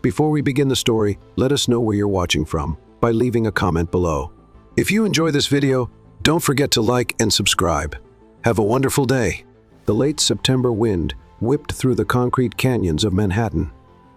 Before we begin the story, let us know where you're watching from by leaving a comment below. If you enjoy this video, don't forget to like and subscribe. Have a wonderful day. The late September wind whipped through the concrete canyons of Manhattan,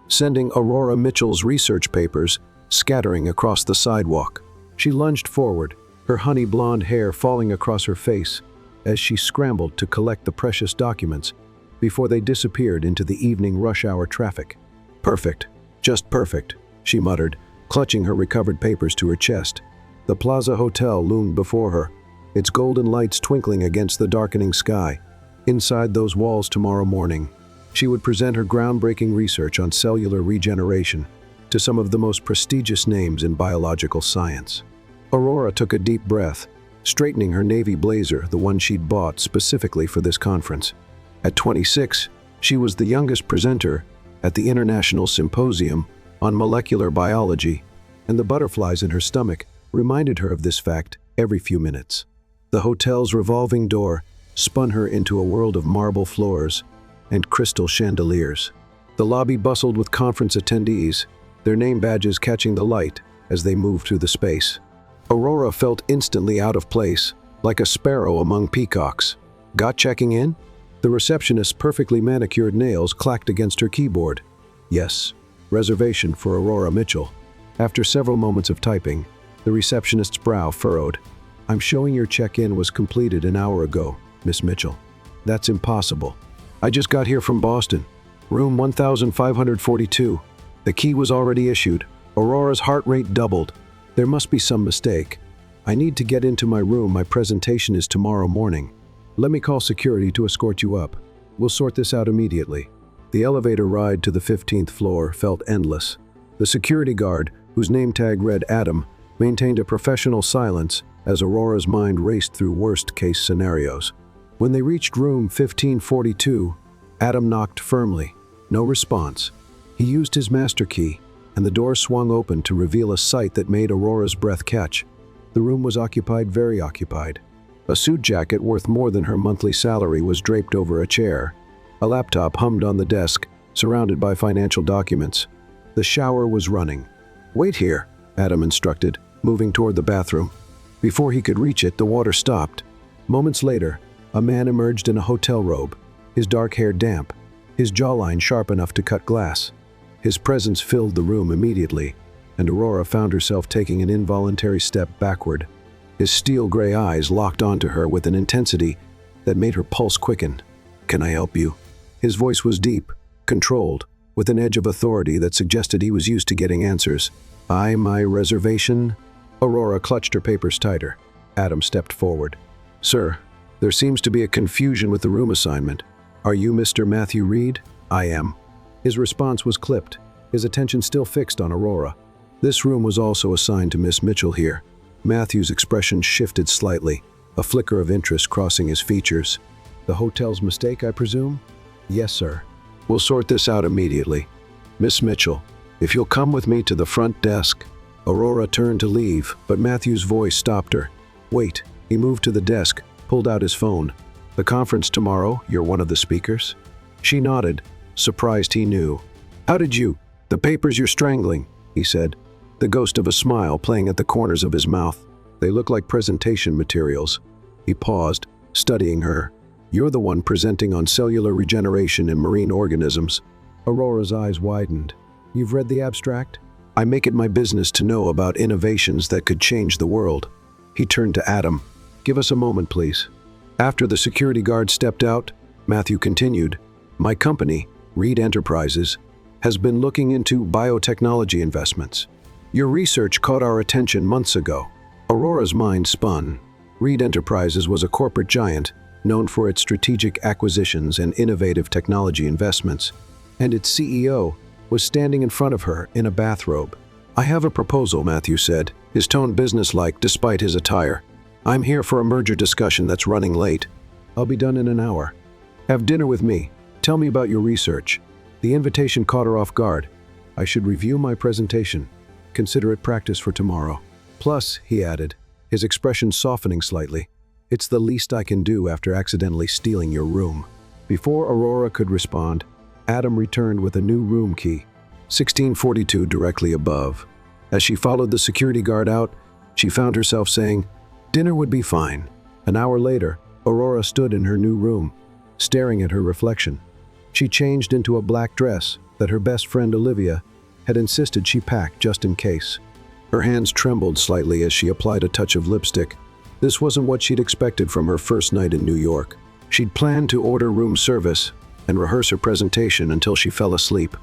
sending Aurora Mitchell's research papers scattering across the sidewalk. She lunged forward, her honey blonde hair falling across her face as she scrambled to collect the precious documents before they disappeared into the evening rush hour traffic. "Perfect, just perfect," she muttered, clutching her recovered papers to her chest. The Plaza Hotel loomed before her, its golden lights twinkling against the darkening sky. Inside those walls tomorrow morning, she would present her groundbreaking research on cellular regeneration to some of the most prestigious names in biological science. Aurora took a deep breath, straightening her navy blazer, the one she'd bought specifically for this conference. At 26, she was the youngest presenter at the International Symposium on Molecular Biology, and the butterflies in her stomach reminded her of this fact every few minutes. The hotel's revolving door spun her into a world of marble floors and crystal chandeliers. The lobby bustled with conference attendees, their name badges catching the light as they moved through the space. Aurora felt instantly out of place, like a sparrow among peacocks. "Got checking in?" The receptionist's perfectly manicured nails clacked against her keyboard. "Yes, reservation for Aurora Mitchell." After several moments of typing, the receptionist's brow furrowed. "I'm showing your check-in was completed an hour ago, Miss Mitchell." "That's impossible. I just got here from Boston. Room 1542. The key was already issued." Aurora's heart rate doubled. "There must be some mistake. I need to get into my room. My presentation is tomorrow morning. Let me call security to escort you up. We'll sort this out immediately." The elevator ride to the 15th floor felt endless. The security guard, whose name tag read Adam, maintained a professional silence as Aurora's mind raced through worst-case scenarios. When they reached room 1542, Adam knocked firmly. No response. He used his master key, and the door swung open to reveal a sight that made Aurora's breath catch. The room was occupied, very occupied. A suit jacket worth more than her monthly salary was draped over a chair. A laptop hummed on the desk, surrounded by financial documents. The shower was running. "Wait here," Adam instructed, moving toward the bathroom. Before he could reach it, the water stopped. Moments later, a man emerged in a hotel robe, his dark hair damp, his jawline sharp enough to cut glass. His presence filled the room immediately, and Aurora found herself taking an involuntary step backward. His steel-gray eyes locked onto her with an intensity that made her pulse quicken. "Can I help you?" His voice was deep, controlled, with an edge of authority that suggested he was used to getting answers. My reservation?" Aurora clutched her papers tighter. Adam stepped forward. "Sir, there seems to be a confusion with the room assignment. Are you Mr. Matthew Reed?" "I am." His response was clipped, his attention still fixed on Aurora. "This room was also assigned to Miss Mitchell here." Matthew's expression shifted slightly, a flicker of interest crossing his features. "The hotel's mistake, I presume?" "Yes, sir." "We'll sort this out immediately. Miss Mitchell, if you'll come with me to the front desk." Aurora turned to leave, but Matthew's voice stopped her. "Wait." He moved to the desk, pulled out his phone. "The conference tomorrow, you're one of the speakers?" She nodded, surprised he knew. "How did you? The papers you're strangling," he said, the ghost of a smile playing at the corners of his mouth. "They look like presentation materials." He paused, studying her. "You're the one presenting on cellular regeneration in marine organisms." Aurora's eyes widened. "You've read the abstract?" "I make it my business to know about innovations that could change the world." He turned to Adam. "Give us a moment, please." After the security guard stepped out, Matthew continued, "My company, Reed Enterprises, has been looking into biotechnology investments. Your research caught our attention months ago." Aurora's mind spun. Reed Enterprises was a corporate giant known for its strategic acquisitions and innovative technology investments, and its CEO was standing in front of her in a bathrobe. "I have a proposal," Matthew said, his tone businesslike despite his attire. "I'm here for a merger discussion that's running late. I'll be done in an hour. Have dinner with me. Tell me about your research." The invitation caught her off guard. "I should review my presentation. Consider it practice for tomorrow. Plus," he added, his expression softening slightly, "it's the least I can do after accidentally stealing your room." Before Aurora could respond, Adam returned with a new room key. 1642 directly above. As she followed the security guard out, she found herself saying, "Dinner would be fine." An hour later, Aurora stood in her new room, staring at her reflection. She changed into a black dress that her best friend Olivia had insisted she pack just in case. Her hands trembled slightly as she applied a touch of lipstick. This wasn't what she'd expected from her first night in New York. She'd planned to order room service and rehearse her presentation until she fell asleep.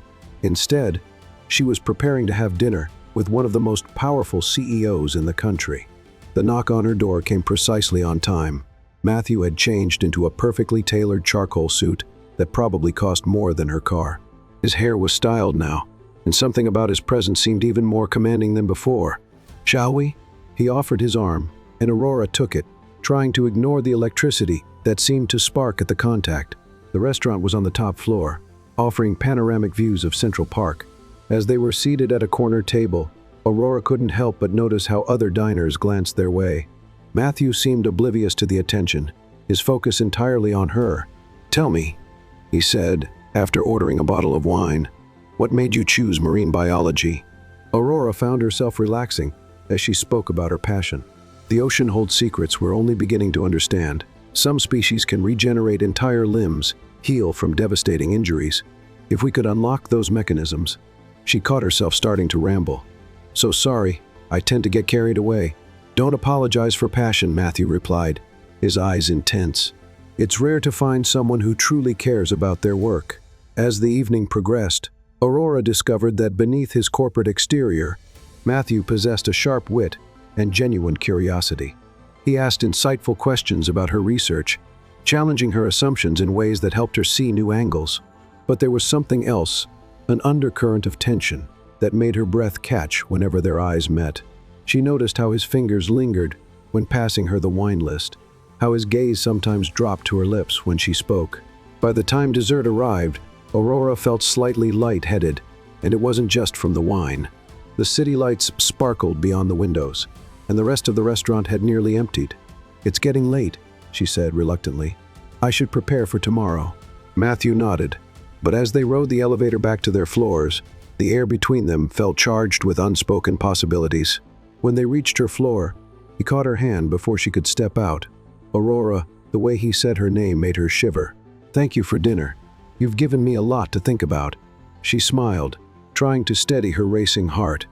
Instead, she was preparing to have dinner with one of the most powerful CEOs in the country. The knock on her door came precisely on time. Matthew had changed into a perfectly tailored charcoal suit that probably cost more than her car. His hair was styled now, and something about his presence seemed even more commanding than before. "Shall we?" He offered his arm, and Aurora took it, trying to ignore the electricity that seemed to spark at the contact. The restaurant was on the top floor, offering panoramic views of Central Park. As they were seated at a corner table, Aurora couldn't help but notice how other diners glanced their way. Matthew seemed oblivious to the attention, his focus entirely on her. "Tell me," he said, after ordering a bottle of wine, "what made you choose marine biology?" Aurora found herself relaxing as she spoke about her passion. The ocean holds secrets we're only beginning to understand. Some species can regenerate entire limbs, heal from devastating injuries. If we could unlock those mechanisms. She caught herself starting to ramble. "So sorry, I tend to get carried away." "Don't apologize for passion," Matthew replied, his eyes intense. "It's rare to find someone who truly cares about their work." As the evening progressed, Aurora discovered that beneath his corporate exterior, Matthew possessed a sharp wit and genuine curiosity. He asked insightful questions about her research, challenging her assumptions in ways that helped her see new angles. But there was something else, an undercurrent of tension, that made her breath catch whenever their eyes met. She noticed how his fingers lingered when passing her the wine list, how his gaze sometimes dropped to her lips when she spoke. By the time dessert arrived, Aurora felt slightly light-headed, and it wasn't just from the wine. The city lights sparkled beyond the windows, and the rest of the restaurant had nearly emptied. "It's getting late," she said reluctantly. "I should prepare for tomorrow." Matthew nodded, but as they rode the elevator back to their floors, the air between them felt charged with unspoken possibilities. When they reached her floor, he caught her hand before she could step out. "Aurora," the way he said her name made her shiver. "Thank you for dinner. You've given me a lot to think about." She smiled, trying to steady her racing heart.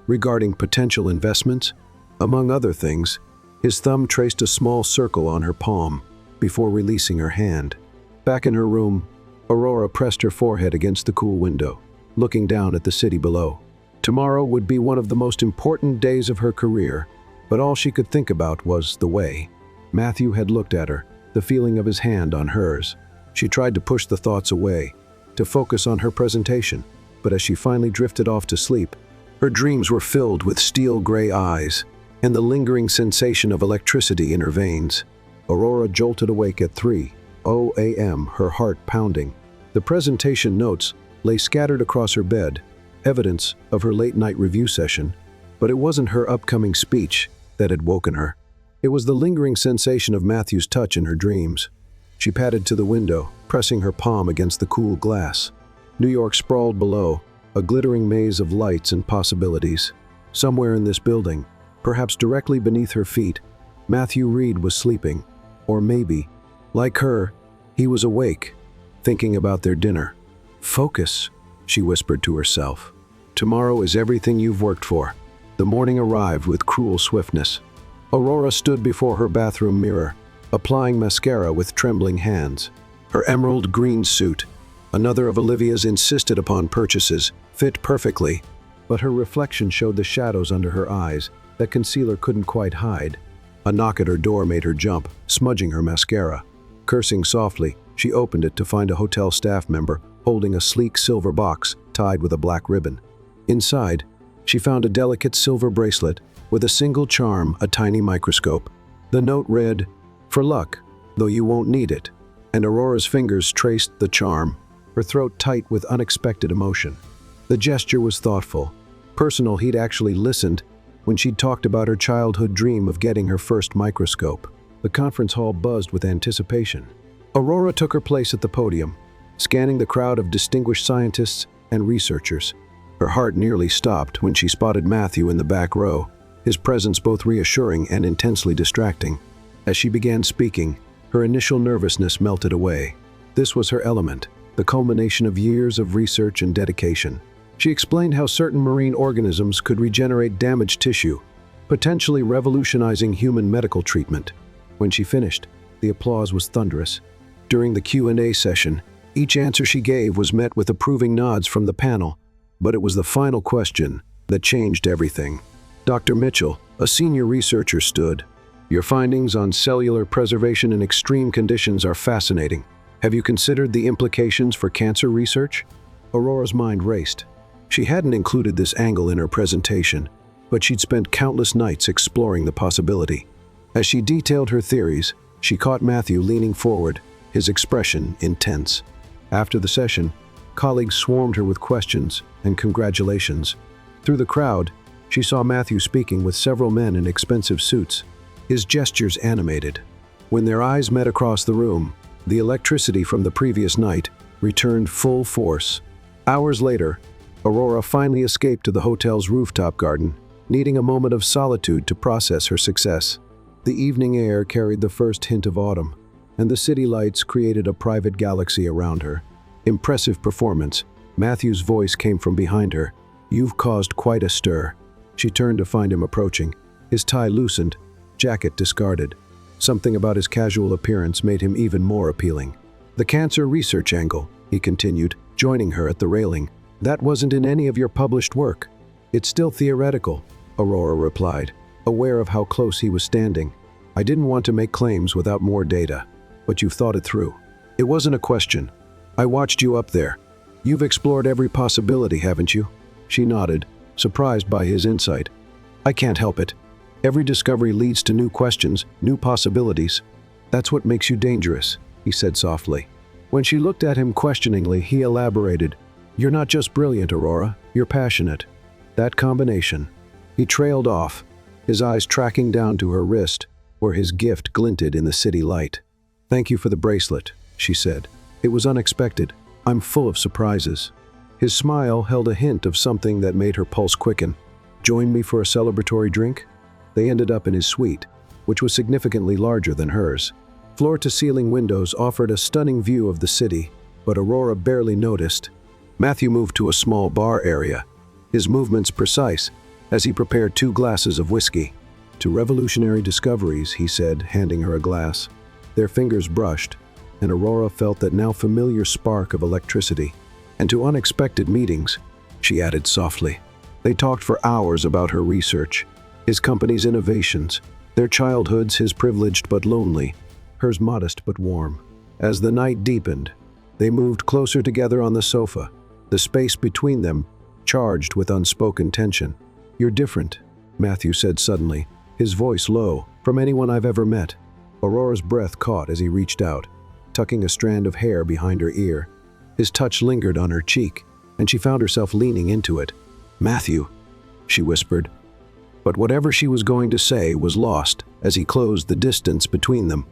Regarding potential investments, among other things, his thumb traced a small circle on her palm before releasing her hand. Back in her room, Aurora pressed her forehead against the cool window, looking down at the city below. Tomorrow would be one of the most important days of her career, but all she could think about was the way. Matthew had looked at her, the feeling of his hand on hers. She tried to push the thoughts away, to focus on her presentation, but as she finally drifted off to sleep, her dreams were filled with steel-gray eyes and the lingering sensation of electricity in her veins. Aurora jolted awake at 3:00 a.m., her heart pounding. The presentation notes lay scattered across her bed, evidence of her late-night review session, but it wasn't her upcoming speech that had woken her. It was the lingering sensation of Matthew's touch in her dreams. She padded to the window, pressing her palm against the cool glass. New York sprawled below, a glittering maze of lights and possibilities. Somewhere in this building, perhaps directly beneath her feet, Matthew Reed was sleeping. Or maybe, like her, he was awake, thinking about their dinner. "Focus," she whispered to herself. "Tomorrow is everything you've worked for." The morning arrived with cruel swiftness. Aurora stood before her bathroom mirror, applying mascara with trembling hands. Her emerald green suit, another of Olivia's insisted upon purchases, fit perfectly, but her reflection showed the shadows under her eyes that concealer couldn't quite hide. A knock at her door made her jump, smudging her mascara. Cursing softly, she opened it to find a hotel staff member holding a sleek silver box tied with a black ribbon. Inside, she found a delicate silver bracelet with a single charm, a tiny microscope. The note read, "For luck, though you won't need it," and Aurora's fingers traced the charm, her throat tight with unexpected emotion. The gesture was thoughtful, personal. He'd actually listened when she'd talked about her childhood dream of getting her first microscope. The conference hall buzzed with anticipation. Aurora took her place at the podium, scanning the crowd of distinguished scientists and researchers. Her heart nearly stopped when she spotted Matthew in the back row, his presence both reassuring and intensely distracting. As she began speaking, her initial nervousness melted away. This was her element, the culmination of years of research and dedication. She explained how certain marine organisms could regenerate damaged tissue, potentially revolutionizing human medical treatment. When she finished, the applause was thunderous. During the Q&A session, each answer she gave was met with approving nods from the panel, but it was the final question that changed everything. Dr. Mitchell, a senior researcher, stood. "Your findings on cellular preservation in extreme conditions are fascinating. Have you considered the implications for cancer research?" Aurora's mind raced. She hadn't included this angle in her presentation, but she'd spent countless nights exploring the possibility. As she detailed her theories, she caught Matthew leaning forward, his expression intense. After the session, colleagues swarmed her with questions and congratulations. Through the crowd, she saw Matthew speaking with several men in expensive suits, his gestures animated. When their eyes met across the room, the electricity from the previous night returned full force. Hours later, Aurora finally escaped to the hotel's rooftop garden, needing a moment of solitude to process her success. The evening air carried the first hint of autumn, and the city lights created a private galaxy around her. "Impressive performance." Matthew's voice came from behind her. "You've caused quite a stir." She turned to find him approaching, his tie loosened, jacket discarded. Something about his casual appearance made him even more appealing. "The cancer research angle," he continued, joining her at the railing. "That wasn't in any of your published work." "It's still theoretical," Aurora replied, aware of how close he was standing. "I didn't want to make claims without more data, but you've thought it through." "It wasn't a question. I watched you up there. You've explored every possibility, haven't you?" She nodded, surprised by his insight. "I can't help it. Every discovery leads to new questions, new possibilities. That's what makes you dangerous," he said softly. When she looked at him questioningly, he elaborated, "You're not just brilliant, Aurora, you're passionate." That combination. He trailed off, his eyes tracking down to her wrist, where his gift glinted in the city light. "Thank you for the bracelet," she said. "It was unexpected. I'm full of surprises." His smile held a hint of something that made her pulse quicken. "Join me for a celebratory drink?" They ended up in his suite, which was significantly larger than hers. Floor-to-ceiling windows offered a stunning view of the city, but Aurora barely noticed. Matthew moved to a small bar area, his movements precise, as he prepared 2 glasses of whiskey. "To revolutionary discoveries," he said, handing her a glass. Their fingers brushed, and Aurora felt that now familiar spark of electricity. "And to unexpected meetings," she added softly. They talked for hours about her research, his company's innovations, their childhoods, his privileged but lonely, hers modest but warm. As the night deepened, they moved closer together on the sofa, the space between them charged with unspoken tension. "You're different," Matthew said suddenly, his voice low, "from anyone I've ever met." Aurora's breath caught as he reached out, tucking a strand of hair behind her ear. His touch lingered on her cheek, and she found herself leaning into it. "Matthew," she whispered. But whatever she was going to say was lost as he closed the distance between them,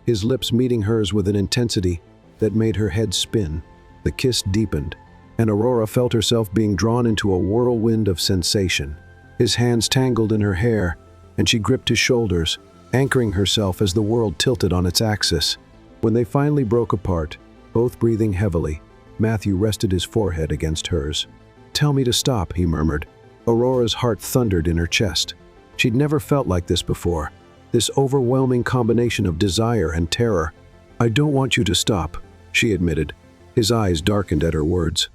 his lips meeting hers with an intensity that made her head spin. The kiss deepened, and Aurora felt herself being drawn into a whirlwind of sensation. His hands tangled in her hair, and she gripped his shoulders, anchoring herself as the world tilted on its axis. When they finally broke apart, both breathing heavily, Matthew rested his forehead against hers. "Tell me to stop," he murmured. Aurora's heart thundered in her chest. She'd never felt like this before, this overwhelming combination of desire and terror. "I don't want you to stop," she admitted. His eyes darkened at her words.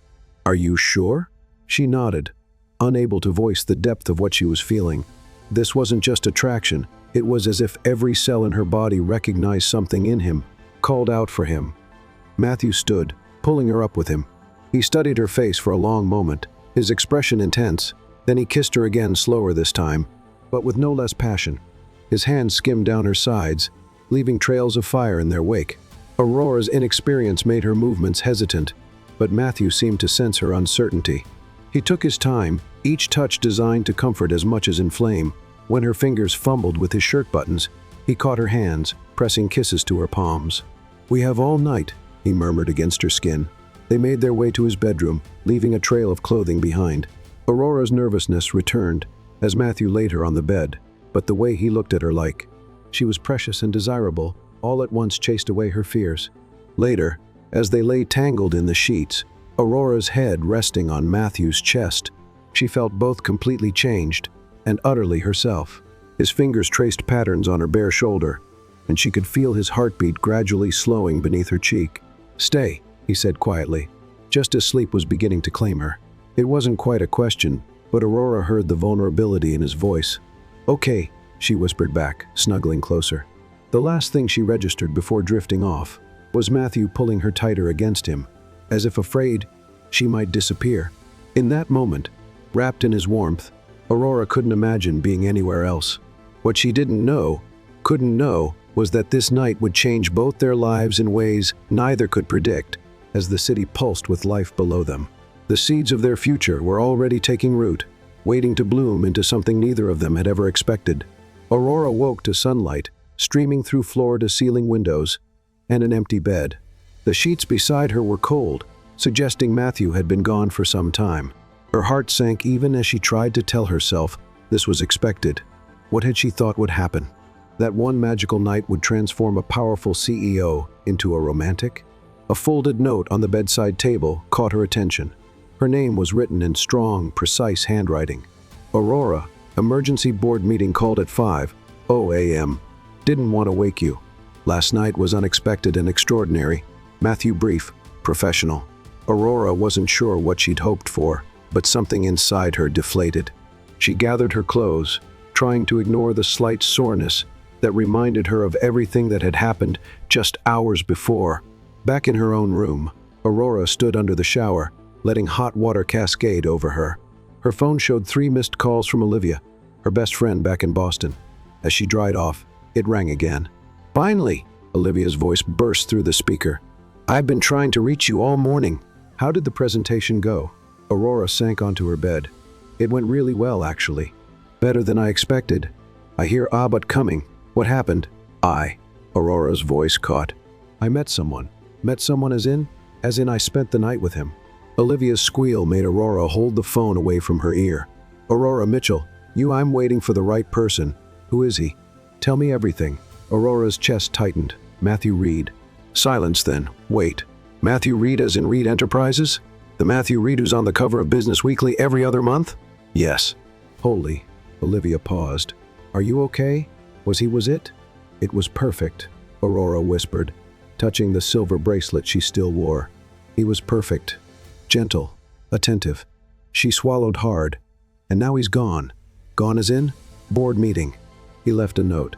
"Are you sure?" She nodded, unable to voice the depth of what she was feeling. This wasn't just attraction, it was as if every cell in her body recognized something in him, called out for him. Matthew stood, pulling her up with him. He studied her face for a long moment, his expression intense. Then he kissed her again, slower this time, but with no less passion. His hands skimmed down her sides, leaving trails of fire in their wake. Aurora's inexperience made her movements hesitant, but Matthew seemed to sense her uncertainty. He took his time, each touch designed to comfort as much as inflame. When her fingers fumbled with his shirt buttons, he caught her hands, pressing kisses to her palms. "We have all night," he murmured against her skin. They made their way to his bedroom, leaving a trail of clothing behind. Aurora's nervousness returned as Matthew laid her on the bed, but the way he looked at her like she was precious and desirable all at once chased away her fears. Later, as they lay tangled in the sheets, Aurora's head resting on Matthew's chest, she felt both completely changed and utterly herself. His fingers traced patterns on her bare shoulder, and she could feel his heartbeat gradually slowing beneath her cheek. "Stay," he said quietly, just as sleep was beginning to claim her. It wasn't quite a question, but Aurora heard the vulnerability in his voice. "Okay," she whispered back, snuggling closer. The last thing she registered before drifting off was Matthew pulling her tighter against him, as if afraid she might disappear. In that moment, wrapped in his warmth, Aurora couldn't imagine being anywhere else. What she couldn't know, was that this night would change both their lives in ways neither could predict, as the city pulsed with life below them. The seeds of their future were already taking root, waiting to bloom into something neither of them had ever expected. Aurora woke to sunlight streaming through floor-to-ceiling windows and an empty bed. The sheets beside her were cold, suggesting Matthew had been gone for some time. Her heart sank even as she tried to tell herself this was expected. What had she thought would happen? That one magical night would transform a powerful CEO into a romantic? A folded note on the bedside table caught her attention. Her name was written in strong, precise handwriting. Aurora, emergency board meeting called at 5:00 a.m. Didn't want to wake you. Last night was unexpected and extraordinary. Matthew brief, professional. Aurora wasn't sure what she'd hoped for, but something inside her deflated. She gathered her clothes, trying to ignore the slight soreness that reminded her of everything that had happened just hours before. Back in her own room, Aurora stood under the shower, letting hot water cascade over her. Her phone showed 3 missed calls from Olivia, her best friend back in Boston. As she dried off, it rang again. "Finally!" Olivia's voice burst through the speaker. "I've been trying to reach you all morning." How did the presentation go? Aurora sank onto her bed. "It went really well, actually. Better than I expected. I hear Abbott coming. What happened?" Aurora's voice caught. "I met someone. Met someone as in I spent the night with him." Olivia's squeal made Aurora hold the phone away from her ear. "Aurora Mitchell, I'm waiting for the right person. Who is he? Tell me everything." Aurora's chest tightened. "Matthew Reed." "Silence then. Wait. Matthew Reed as in Reed Enterprises? The Matthew Reed who's on the cover of Business Weekly every other month?" "Yes." "Holy." Olivia paused. "Are you okay? Was it?" "It was perfect," Aurora whispered, touching the silver bracelet she still wore. "He was perfect. Gentle. Attentive." She swallowed hard. "And now he's gone." "Gone as in?" "Board meeting. He left a note."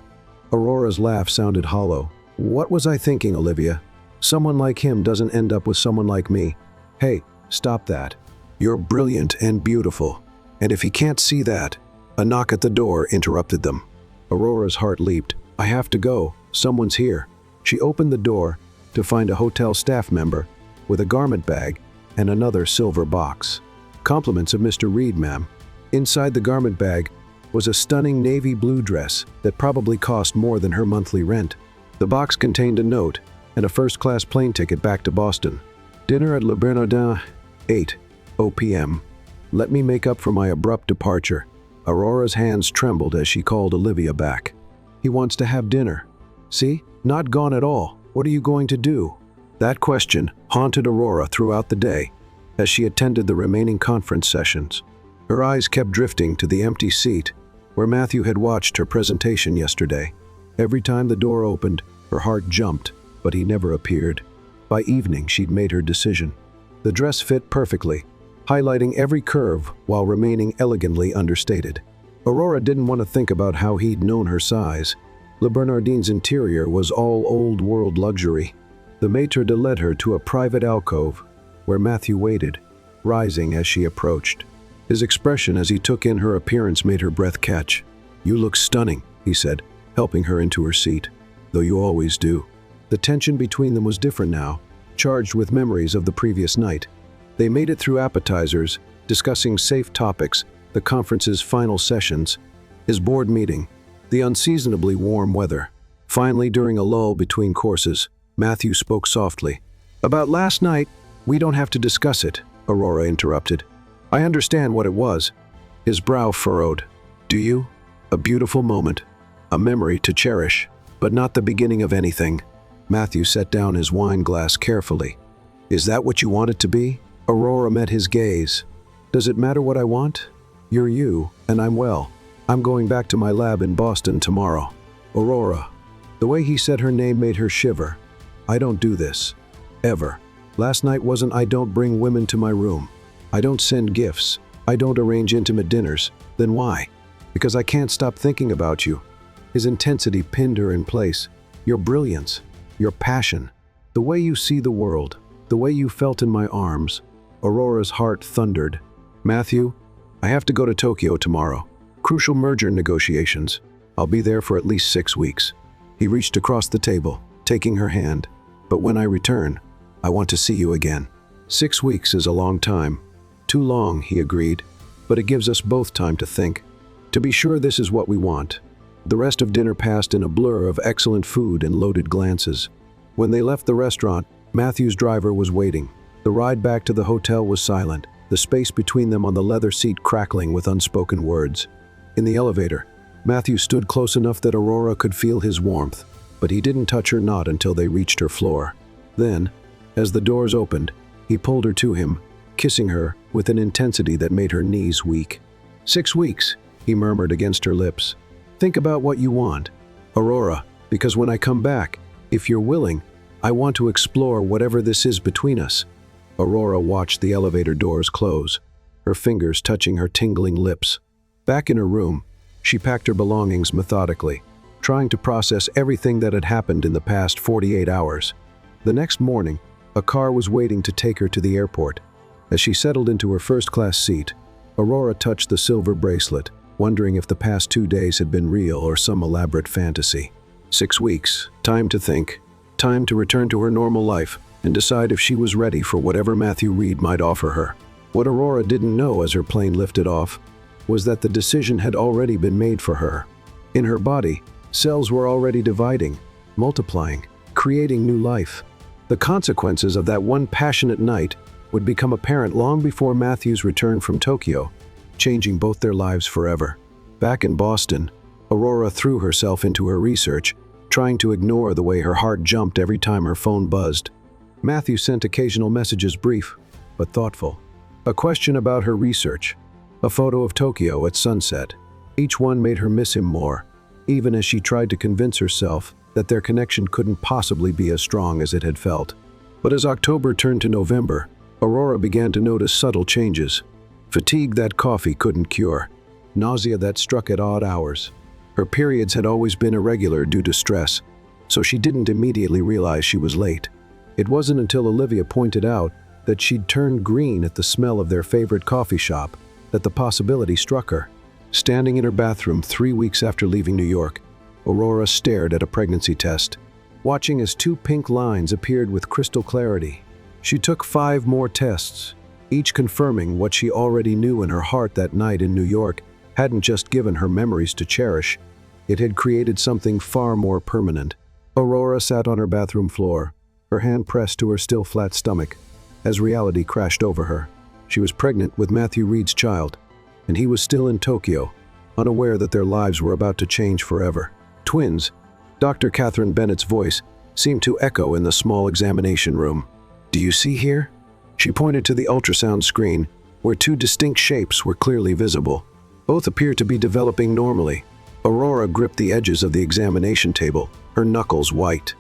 Aurora's laugh sounded hollow. "What was I thinking, Olivia? Someone like him doesn't end up with someone like me." "Hey, stop that. You're brilliant and beautiful. And if he can't see that..." A knock at the door interrupted them. Aurora's heart leaped. "I have to go. Someone's here." She opened the door to find a hotel staff member with a garment bag and another silver box. "Compliments of Mr. Reed, ma'am." Inside the garment bag was a stunning navy blue dress that probably cost more than her monthly rent. The box contained a note and a first-class plane ticket back to Boston. "Dinner at Le Bernardin, 8:00 p.m. Let me make up for my abrupt departure." Aurora's hands trembled as she called Olivia back. "He wants to have dinner. See? Not gone at all. What are you going to do?" That question haunted Aurora throughout the day as she attended the remaining conference sessions. Her eyes kept drifting to the empty seat where Matthew had watched her presentation yesterday. Every time the door opened, her heart jumped, but he never appeared. By evening, she'd made her decision. The dress fit perfectly, highlighting every curve while remaining elegantly understated. Aurora didn't want to think about how he'd known her size. Le Bernardin's interior was all old-world luxury. The maitre d' led her to a private alcove where Matthew waited, rising as she approached. His expression as he took in her appearance made her breath catch. "You look stunning," he said, helping her into her seat. "Though you always do." The tension between them was different now, charged with memories of the previous night. They made it through appetizers, discussing safe topics, the conference's final sessions, his board meeting, the unseasonably warm weather. Finally, during a lull between courses, Matthew spoke softly. "About last night, We don't have to discuss it, Aurora interrupted. I understand what it was. His brow furrowed. Do you? A beautiful moment. A memory to cherish, but not the beginning of anything. Matthew set down his wine glass carefully. Is that what you want it to be? Aurora met his gaze. Does it matter what I want? You're you, and I'm well. I'm going back to my lab in Boston tomorrow. Aurora. The way he said her name made her shiver. I don't do this. Ever. Last night wasn't I don't bring women to my room. I don't send gifts. I don't arrange intimate dinners. Then why? Because I can't stop thinking about you. His intensity pinned her in place. Your brilliance. Your passion. The way you see the world. The way you felt in my arms. Aurora's heart thundered. Matthew, I have to go to Tokyo tomorrow. Crucial merger negotiations. I'll be there for at least 6 weeks. He reached across the table, taking her hand. But when I return, I want to see you again. 6 weeks is a long time. Too long, he agreed. But it gives us both time to think. To be sure this is what we want. The rest of dinner passed in a blur of excellent food and loaded glances. When they left the restaurant, Matthew's driver was waiting. The ride back to the hotel was silent, the space between them on the leather seat crackling with unspoken words. In the elevator, Matthew stood close enough that Aurora could feel his warmth, but he didn't touch her, not until they reached her floor. Then, as the doors opened, he pulled her to him, kissing her with an intensity that made her knees weak. 6 weeks, he murmured against her lips. Think about what you want, Aurora, because when I come back, if you're willing, I want to explore whatever this is between us. Aurora watched the elevator doors close, her fingers touching her tingling lips. Back in her room, she packed her belongings methodically, trying to process everything that had happened in the past 48 hours. The next morning, a car was waiting to take her to the airport. As she settled into her first-class seat, Aurora touched the silver bracelet, wondering if the past 2 days had been real or some elaborate fantasy. 6 weeks, time to think, time to return to her normal life and decide if she was ready for whatever Matthew Reed might offer her. What Aurora didn't know as her plane lifted off was that the decision had already been made for her. In her body, cells were already dividing, multiplying, creating new life. The consequences of that one passionate night would become apparent long before Matthew's return from Tokyo, changing both their lives forever. Back in Boston, Aurora threw herself into her research, trying to ignore the way her heart jumped every time her phone buzzed. Matthew sent occasional messages, brief but thoughtful. A question about her research, a photo of Tokyo at sunset. Each one made her miss him more, even as she tried to convince herself that their connection couldn't possibly be as strong as it had felt. But as October turned to November, Aurora began to notice subtle changes. Fatigue that coffee couldn't cure, nausea that struck at odd hours. Her periods had always been irregular due to stress, so she didn't immediately realize she was late. It wasn't until Olivia pointed out that she'd turned green at the smell of their favorite coffee shop that the possibility struck her. Standing in her bathroom 3 weeks after leaving New York, Aurora stared at a pregnancy test, watching as 2 pink lines appeared with crystal clarity. She took 5 more tests, each confirming what she already knew in her heart that night in New York hadn't just given her memories to cherish, it had created something far more permanent. Aurora sat on her bathroom floor, her hand pressed to her still flat stomach, as reality crashed over her. She was pregnant with Matthew Reed's child, and he was still in Tokyo, unaware that their lives were about to change forever. Twins. Dr. Catherine Bennett's voice seemed to echo in the small examination room. Do you see here? She pointed to the ultrasound screen, where 2 distinct shapes were clearly visible. Both appeared to be developing normally. Aurora gripped the edges of the examination table, her knuckles white.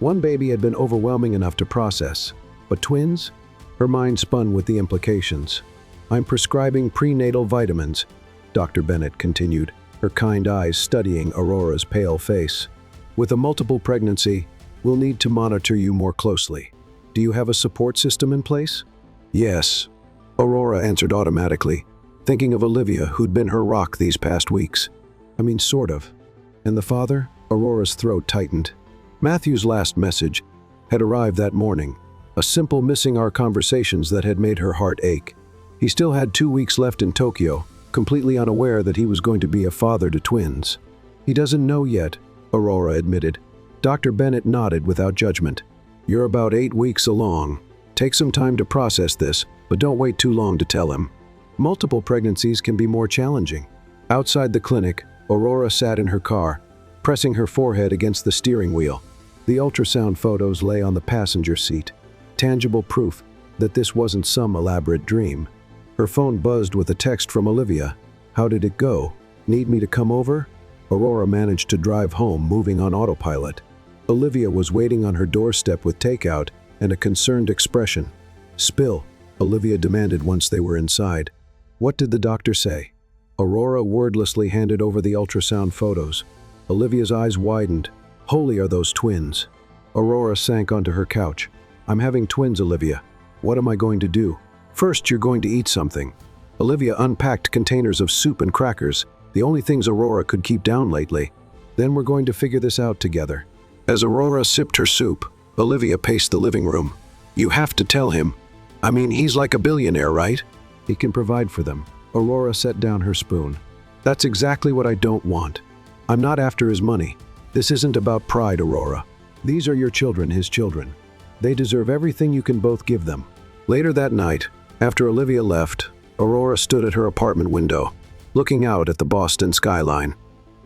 One baby had been overwhelming enough to process, but twins? Her mind spun with the implications. I'm prescribing prenatal vitamins, Dr. Bennett continued, her kind eyes studying Aurora's pale face. With a multiple pregnancy, we'll need to monitor you more closely. Do you have a support system in place? Yes, Aurora answered automatically, thinking of Olivia, who'd been her rock these past weeks. I mean, sort of. And the father? Aurora's throat tightened. Matthew's last message had arrived that morning, a simple missing our conversations that had made her heart ache. He still had 2 weeks left in Tokyo, completely unaware that he was going to be a father to twins. He doesn't know yet, Aurora admitted. Dr. Bennett nodded without judgment. You're about 8 weeks along. Take some time to process this, but don't wait too long to tell him. Multiple pregnancies can be more challenging. Outside the clinic, Aurora sat in her car, pressing her forehead against the steering wheel. The ultrasound photos lay on the passenger seat, tangible proof that this wasn't some elaborate dream. Her phone buzzed with a text from Olivia. How did it go? Need me to come over? Aurora managed to drive home, moving on autopilot. Olivia was waiting on her doorstep with takeout and a concerned expression. Spill, Olivia demanded once they were inside. What did the doctor say? Aurora wordlessly handed over the ultrasound photos. Olivia's eyes widened. Holy are those twins. Aurora sank onto her couch. I'm having twins, Olivia. What am I going to do? First, you're going to eat something. Olivia unpacked containers of soup and crackers, the only things Aurora could keep down lately. Then we're going to figure this out together. As Aurora sipped her soup, Olivia paced the living room. You have to tell him. I mean, he's like a billionaire, right? He can provide for them. Aurora set down her spoon. That's exactly what I don't want. I'm not after his money. This isn't about pride, Aurora. These are your children, his children. They deserve everything you can both give them. Later that night, after Olivia left, Aurora stood at her apartment window, looking out at the Boston skyline.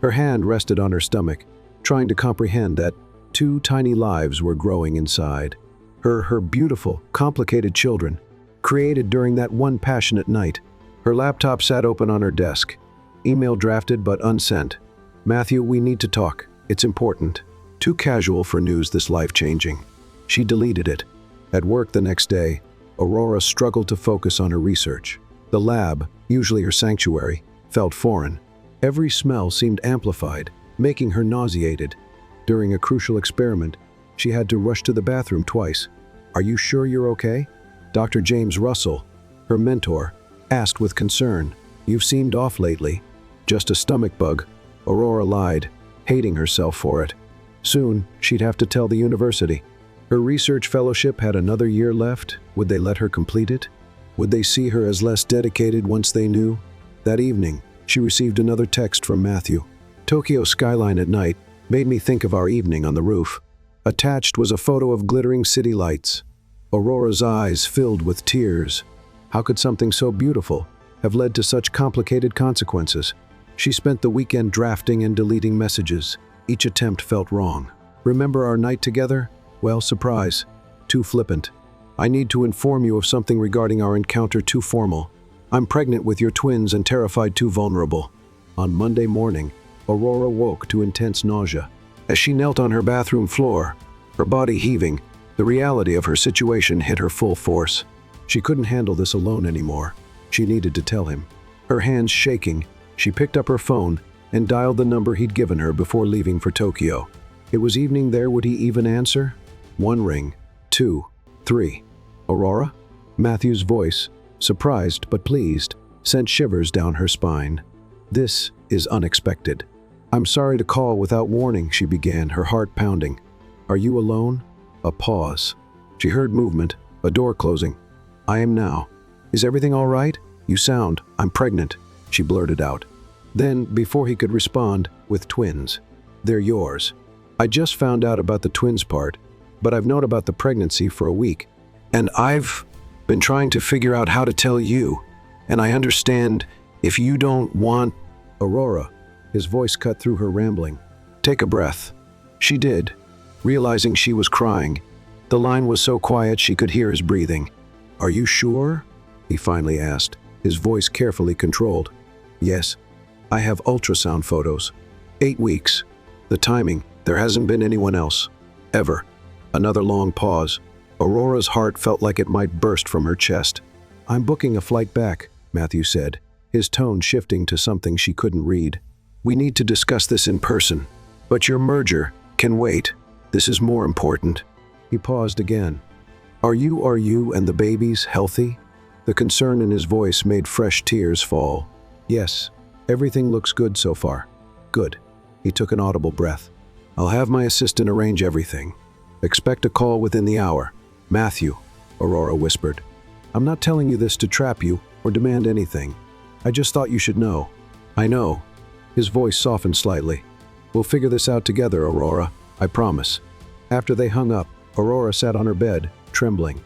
Her hand rested on her stomach, trying to comprehend that 2 tiny lives were growing inside. Her beautiful, complicated children, created during that one passionate night. Her laptop sat open on her desk. Email drafted but unsent. Matthew, we need to talk. It's important. Too casual for news this life-changing. She deleted it. At work the next day, Aurora struggled to focus on her research. The lab, usually her sanctuary, felt foreign. Every smell seemed amplified, making her nauseated. During a crucial experiment, she had to rush to the bathroom twice. Are you sure you're okay? Dr. James Russell, her mentor, asked with concern. You've seemed off lately. Just a stomach bug. Aurora lied, hating herself for it. Soon, she'd have to tell the university. Her research fellowship had another year left. Would they let her complete it? Would they see her as less dedicated once they knew? That evening, she received another text from Matthew. Tokyo skyline at night made me think of our evening on the roof. Attached was a photo of glittering city lights. Aurora's eyes filled with tears. How could something so beautiful have led to such complicated consequences? She spent the weekend drafting and deleting messages. Each attempt felt wrong. Remember our night together? Well, surprise. Too flippant. I need to inform you of something regarding our encounter too formal. I'm pregnant with your twins and terrified too vulnerable. On Monday morning, Aurora woke to intense nausea. As she knelt on her bathroom floor, her body heaving, the reality of her situation hit her full force. She couldn't handle this alone anymore. She needed to tell him. Her hands shaking, she picked up her phone and dialed the number he'd given her before leaving for Tokyo. It was evening there. Would he even answer? 1 ring, 2, 3. Aurora? Matthew's voice, surprised but pleased, sent shivers down her spine. This is unexpected. I'm sorry to call without warning, she began, her heart pounding. Are you alone? A pause. She heard movement, a door closing. I am now. Is everything all right? You sound, I'm pregnant, she blurted out. Then, before he could respond, with twins. They're yours. I just found out about the twins part, but I've known about the pregnancy for a week. And I've been trying to figure out how to tell you. And I understand if you don't want... Aurora, his voice cut through her rambling. Take a breath. She did, realizing she was crying. The line was so quiet she could hear his breathing. Are you sure? He finally asked, his voice carefully controlled. Yes. I have ultrasound photos. 8 weeks. The timing, there hasn't been anyone else. Ever. Another long pause. Aurora's heart felt like it might burst from her chest. I'm booking a flight back, Matthew said, his tone shifting to something she couldn't read. We need to discuss this in person. But your merger can wait. This is more important. He paused again. Are you and the babies healthy? The concern in his voice made fresh tears fall. Yes, everything looks good so far. Good. He took an audible breath. I'll have my assistant arrange everything. Expect a call within the hour. Matthew, Aurora whispered. I'm not telling you this to trap you or demand anything. I just thought you should know. I know. His voice softened slightly. We'll figure this out together, Aurora. I promise. After they hung up, Aurora sat on her bed, trembling.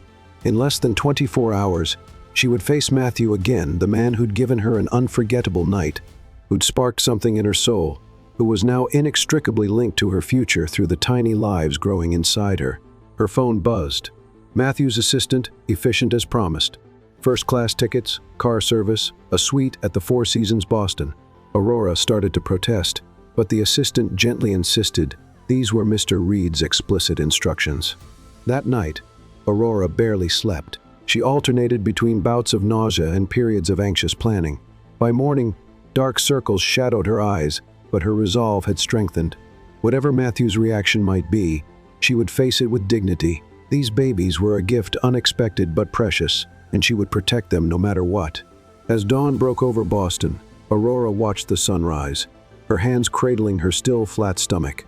In less than 24 hours, she would face Matthew again, the man who'd given her an unforgettable night, who'd sparked something in her soul, who was now inextricably linked to her future through the tiny lives growing inside her. Her phone buzzed. Matthew's assistant, efficient as promised. First-class tickets, car service, a suite at the Four Seasons Boston. Aurora started to protest, but the assistant gently insisted these were Mr. Reed's explicit instructions. That night, Aurora barely slept. She alternated between bouts of nausea and periods of anxious planning. By morning, dark circles shadowed her eyes, but her resolve had strengthened. Whatever Matthew's reaction might be, she would face it with dignity. These babies were a gift unexpected but precious, and she would protect them no matter what. As dawn broke over Boston, Aurora watched the sunrise, her hands cradling her still flat stomach.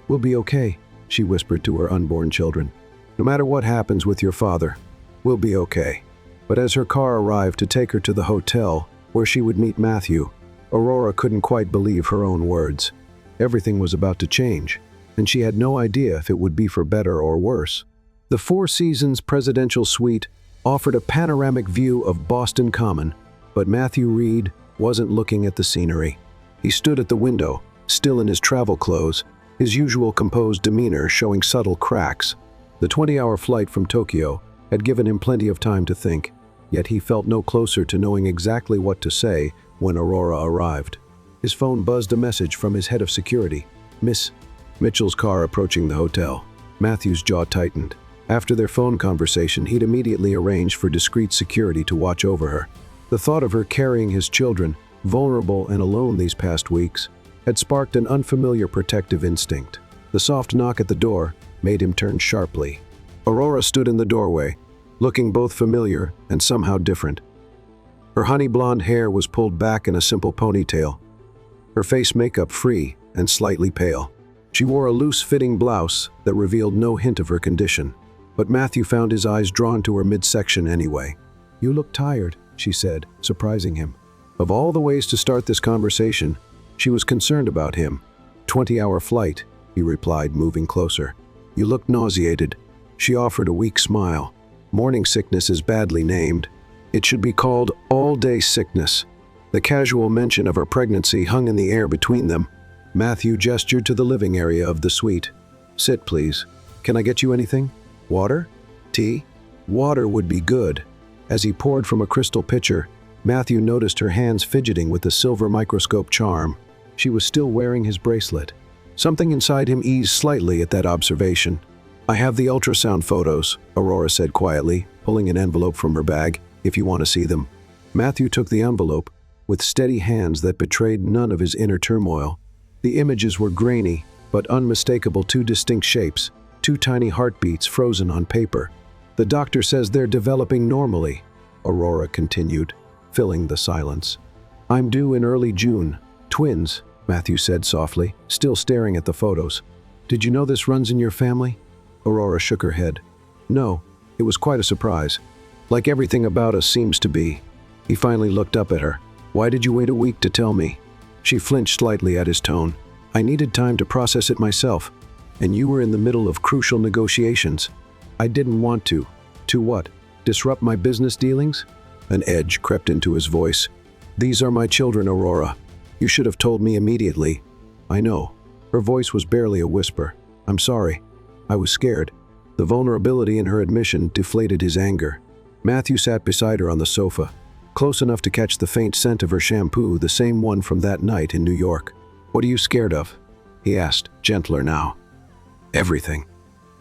"We'll be okay," she whispered to her unborn children. "No matter what happens with your father, we'll be okay." But as her car arrived to take her to the hotel where she would meet Matthew, Aurora couldn't quite believe her own words. Everything was about to change, and she had no idea if it would be for better or worse. The Four Seasons presidential suite offered a panoramic view of Boston Common, but Matthew Reed wasn't looking at the scenery. He stood at the window, still in his travel clothes, his usual composed demeanor showing subtle cracks. The 20-hour flight from Tokyo had given him plenty of time to think, yet he felt no closer to knowing exactly what to say when Aurora arrived. His phone buzzed a message from his head of security. Miss Mitchell's car approaching the hotel. Matthew's jaw tightened. After their phone conversation, he'd immediately arranged for discreet security to watch over her. The thought of her carrying his children, vulnerable and alone these past weeks, had sparked an unfamiliar protective instinct. The soft knock at the door made him turn sharply. Aurora stood in the doorway, looking both familiar and somehow different. Her honey blonde hair was pulled back in a simple ponytail, her face makeup free and slightly pale. She wore a loose-fitting blouse that revealed no hint of her condition, but Matthew found his eyes drawn to her midsection anyway. "You look tired," she said, surprising him. Of all the ways to start this conversation, she was concerned about him. 20-hour flight, he replied, moving closer. "You look nauseated." She offered a weak smile. Morning sickness is badly named. It should be called all-day sickness. The casual mention of her pregnancy hung in the air between them. Matthew gestured to the living area of the suite. "Sit, please. Can I get you anything? Water? Tea?" Water would be good. As he poured from a crystal pitcher, Matthew noticed her hands fidgeting with the silver microscope charm. She was still wearing his bracelet. Something inside him eased slightly at that observation. "I have the ultrasound photos," Aurora said quietly, pulling an envelope from her bag, "if you want to see them." Matthew took the envelope, with steady hands that betrayed none of his inner turmoil. The images were grainy, but unmistakable, two distinct shapes, two tiny heartbeats frozen on paper. "The doctor says they're developing normally," Aurora continued, filling the silence. "I'm due in early June. Twins," Matthew said softly, still staring at the photos. "Did you know this runs in your family?" Aurora shook her head. "No, it was quite a surprise. Like everything about us seems to be." He finally looked up at her. "Why did you wait a week to tell me?" She flinched slightly at his tone. "I needed time to process it myself, and you were in the middle of crucial negotiations. I didn't want to." "To what? Disrupt my business dealings?" An edge crept into his voice. "These are my children, Aurora. You should have told me immediately." "I know." Her voice was barely a whisper. "I'm sorry. I was scared." The vulnerability in her admission deflated his anger. Matthew sat beside her on the sofa, close enough to catch the faint scent of her shampoo, the same one from that night in New York. "What are you scared of?" he asked, gentler now. "Everything."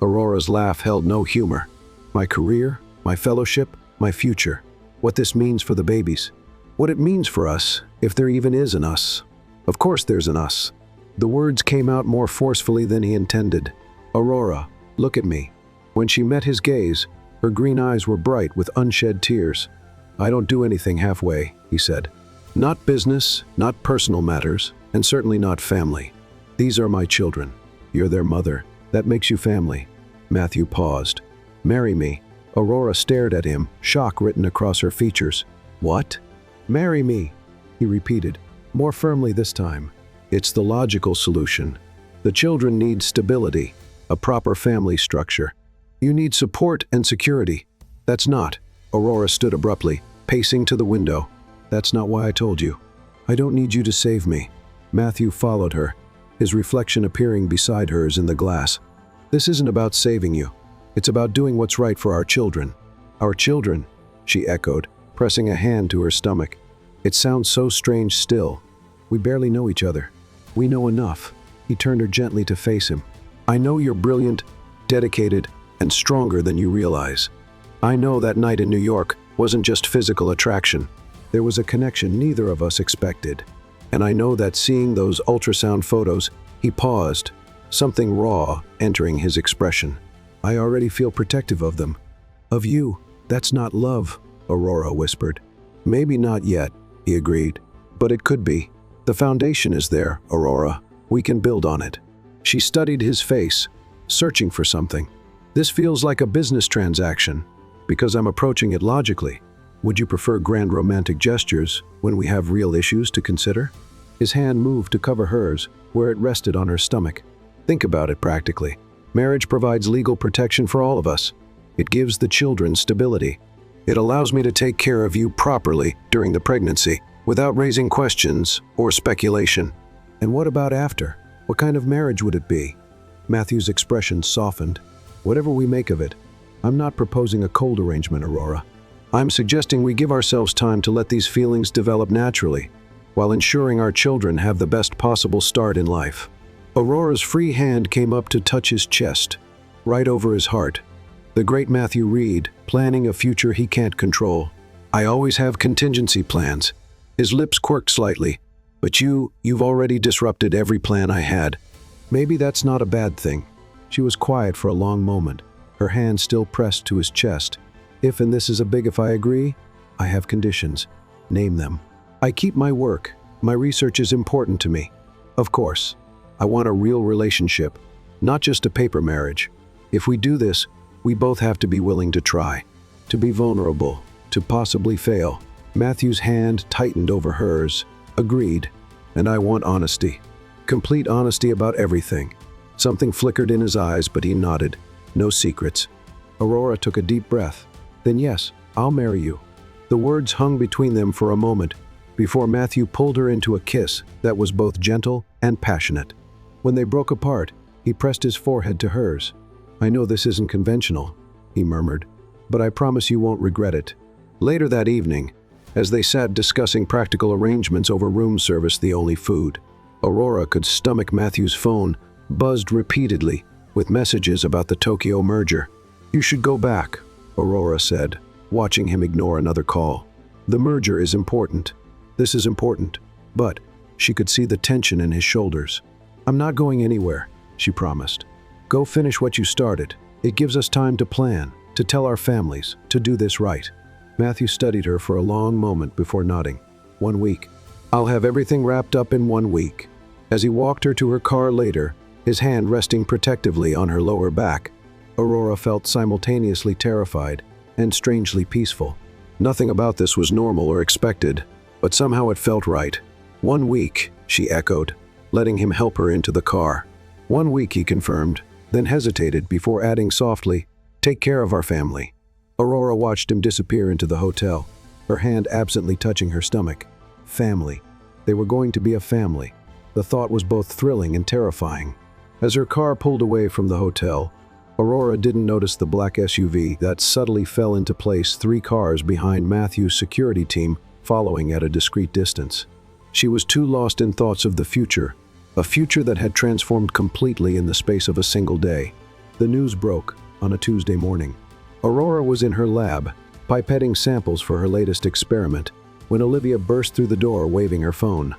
Aurora's laugh held no humor. "My career, my fellowship, my future. What this means for the babies. What it means for us, if there even is an us. Of course there's an us." The words came out more forcefully than he intended. "Aurora, look at me." When she met his gaze, her green eyes were bright with unshed tears. "I don't do anything halfway," he said. "Not business, not personal matters, and certainly not family. These are my children. You're their mother. That makes you family." Matthew paused. "Marry me." Aurora stared at him, shock written across her features. "What?" "Marry me," he repeated, more firmly this time. "It's the logical solution. The children need stability, a proper family structure. You need support and security. That's not. Aurora stood abruptly, pacing to the window. That's not why I told you. I don't need you to save me. Matthew followed her, his reflection appearing beside hers in the glass. This isn't about saving you. It's about doing what's right for our children. Our children, she echoed, pressing a hand to her stomach. It sounds so strange still. We barely know each other. We know enough. He turned her gently to face him. I know you're brilliant, dedicated, and stronger than you realize. I know that night in New York wasn't just physical attraction. There was a connection neither of us expected. And I know that seeing those ultrasound photos, he paused, something raw entering his expression. I already feel protective of them. Of you. That's not love, Aurora whispered. Maybe not yet, he agreed. But it could be. The foundation is there, Aurora. We can build on it. She studied his face, searching for something. This feels like a business transaction, because I'm approaching it logically. Would you prefer grand romantic gestures when we have real issues to consider? His hand moved to cover hers, where it rested on her stomach. Think about it practically. Marriage provides legal protection for all of us. It gives the children stability. It allows me to take care of you properly during the pregnancy, without raising questions or speculation. And what about after? What kind of marriage would it be? Matthew's expression softened. Whatever we make of it, I'm not proposing a cold arrangement, Aurora. I'm suggesting we give ourselves time to let these feelings develop naturally, while ensuring our children have the best possible start in life. Aurora's free hand came up to touch his chest, right over his heart. The great Matthew Reed, planning a future he can't control. I always have contingency plans. His lips quirked slightly. But you've already disrupted every plan I had. Maybe that's not a bad thing. She was quiet for a long moment, her hand still pressed to his chest. If and this is a big if I agree, I have conditions. Name them. I keep my work. My research is important to me. Of course, I want a real relationship, not just a paper marriage. If we do this, we both have to be willing to try, to be vulnerable, to possibly fail. Matthew's hand tightened over hers. Agreed. And I want honesty. Complete honesty about everything. Something flickered in his eyes, but he nodded. No secrets. Aurora took a deep breath. Then yes, I'll marry you. The words hung between them for a moment, before Matthew pulled her into a kiss that was both gentle and passionate. When they broke apart, he pressed his forehead to hers. I know this isn't conventional, he murmured, but I promise you won't regret it. Later that evening, as they sat discussing practical arrangements over room service, the only food, Aurora could stomach Matthew's phone, buzzed repeatedly with messages about the Tokyo merger. You should go back, Aurora said, watching him ignore another call. The merger is important. This is important. But she could see the tension in his shoulders. I'm not going anywhere, she promised. Go finish what you started. It gives us time to plan, to tell our families, to do this right. Matthew studied her for a long moment before nodding. 1 week. I'll have everything wrapped up in 1 week. As he walked her to her car later, his hand resting protectively on her lower back, Aurora felt simultaneously terrified and strangely peaceful. Nothing about this was normal or expected, but somehow it felt right. 1 week, she echoed, letting him help her into the car. 1 week, he confirmed, then hesitated before adding softly, take care of our family. Aurora watched him disappear into the hotel, her hand absently touching her stomach. Family. They were going to be a family. The thought was both thrilling and terrifying. As her car pulled away from the hotel, Aurora didn't notice the black SUV that subtly fell into place 3 cars behind Matthew's security team following at a discreet distance. She was too lost in thoughts of the future, a future that had transformed completely in the space of a single day. The news broke on a Tuesday morning. Aurora was in her lab, pipetting samples for her latest experiment, when Olivia burst through the door waving her phone.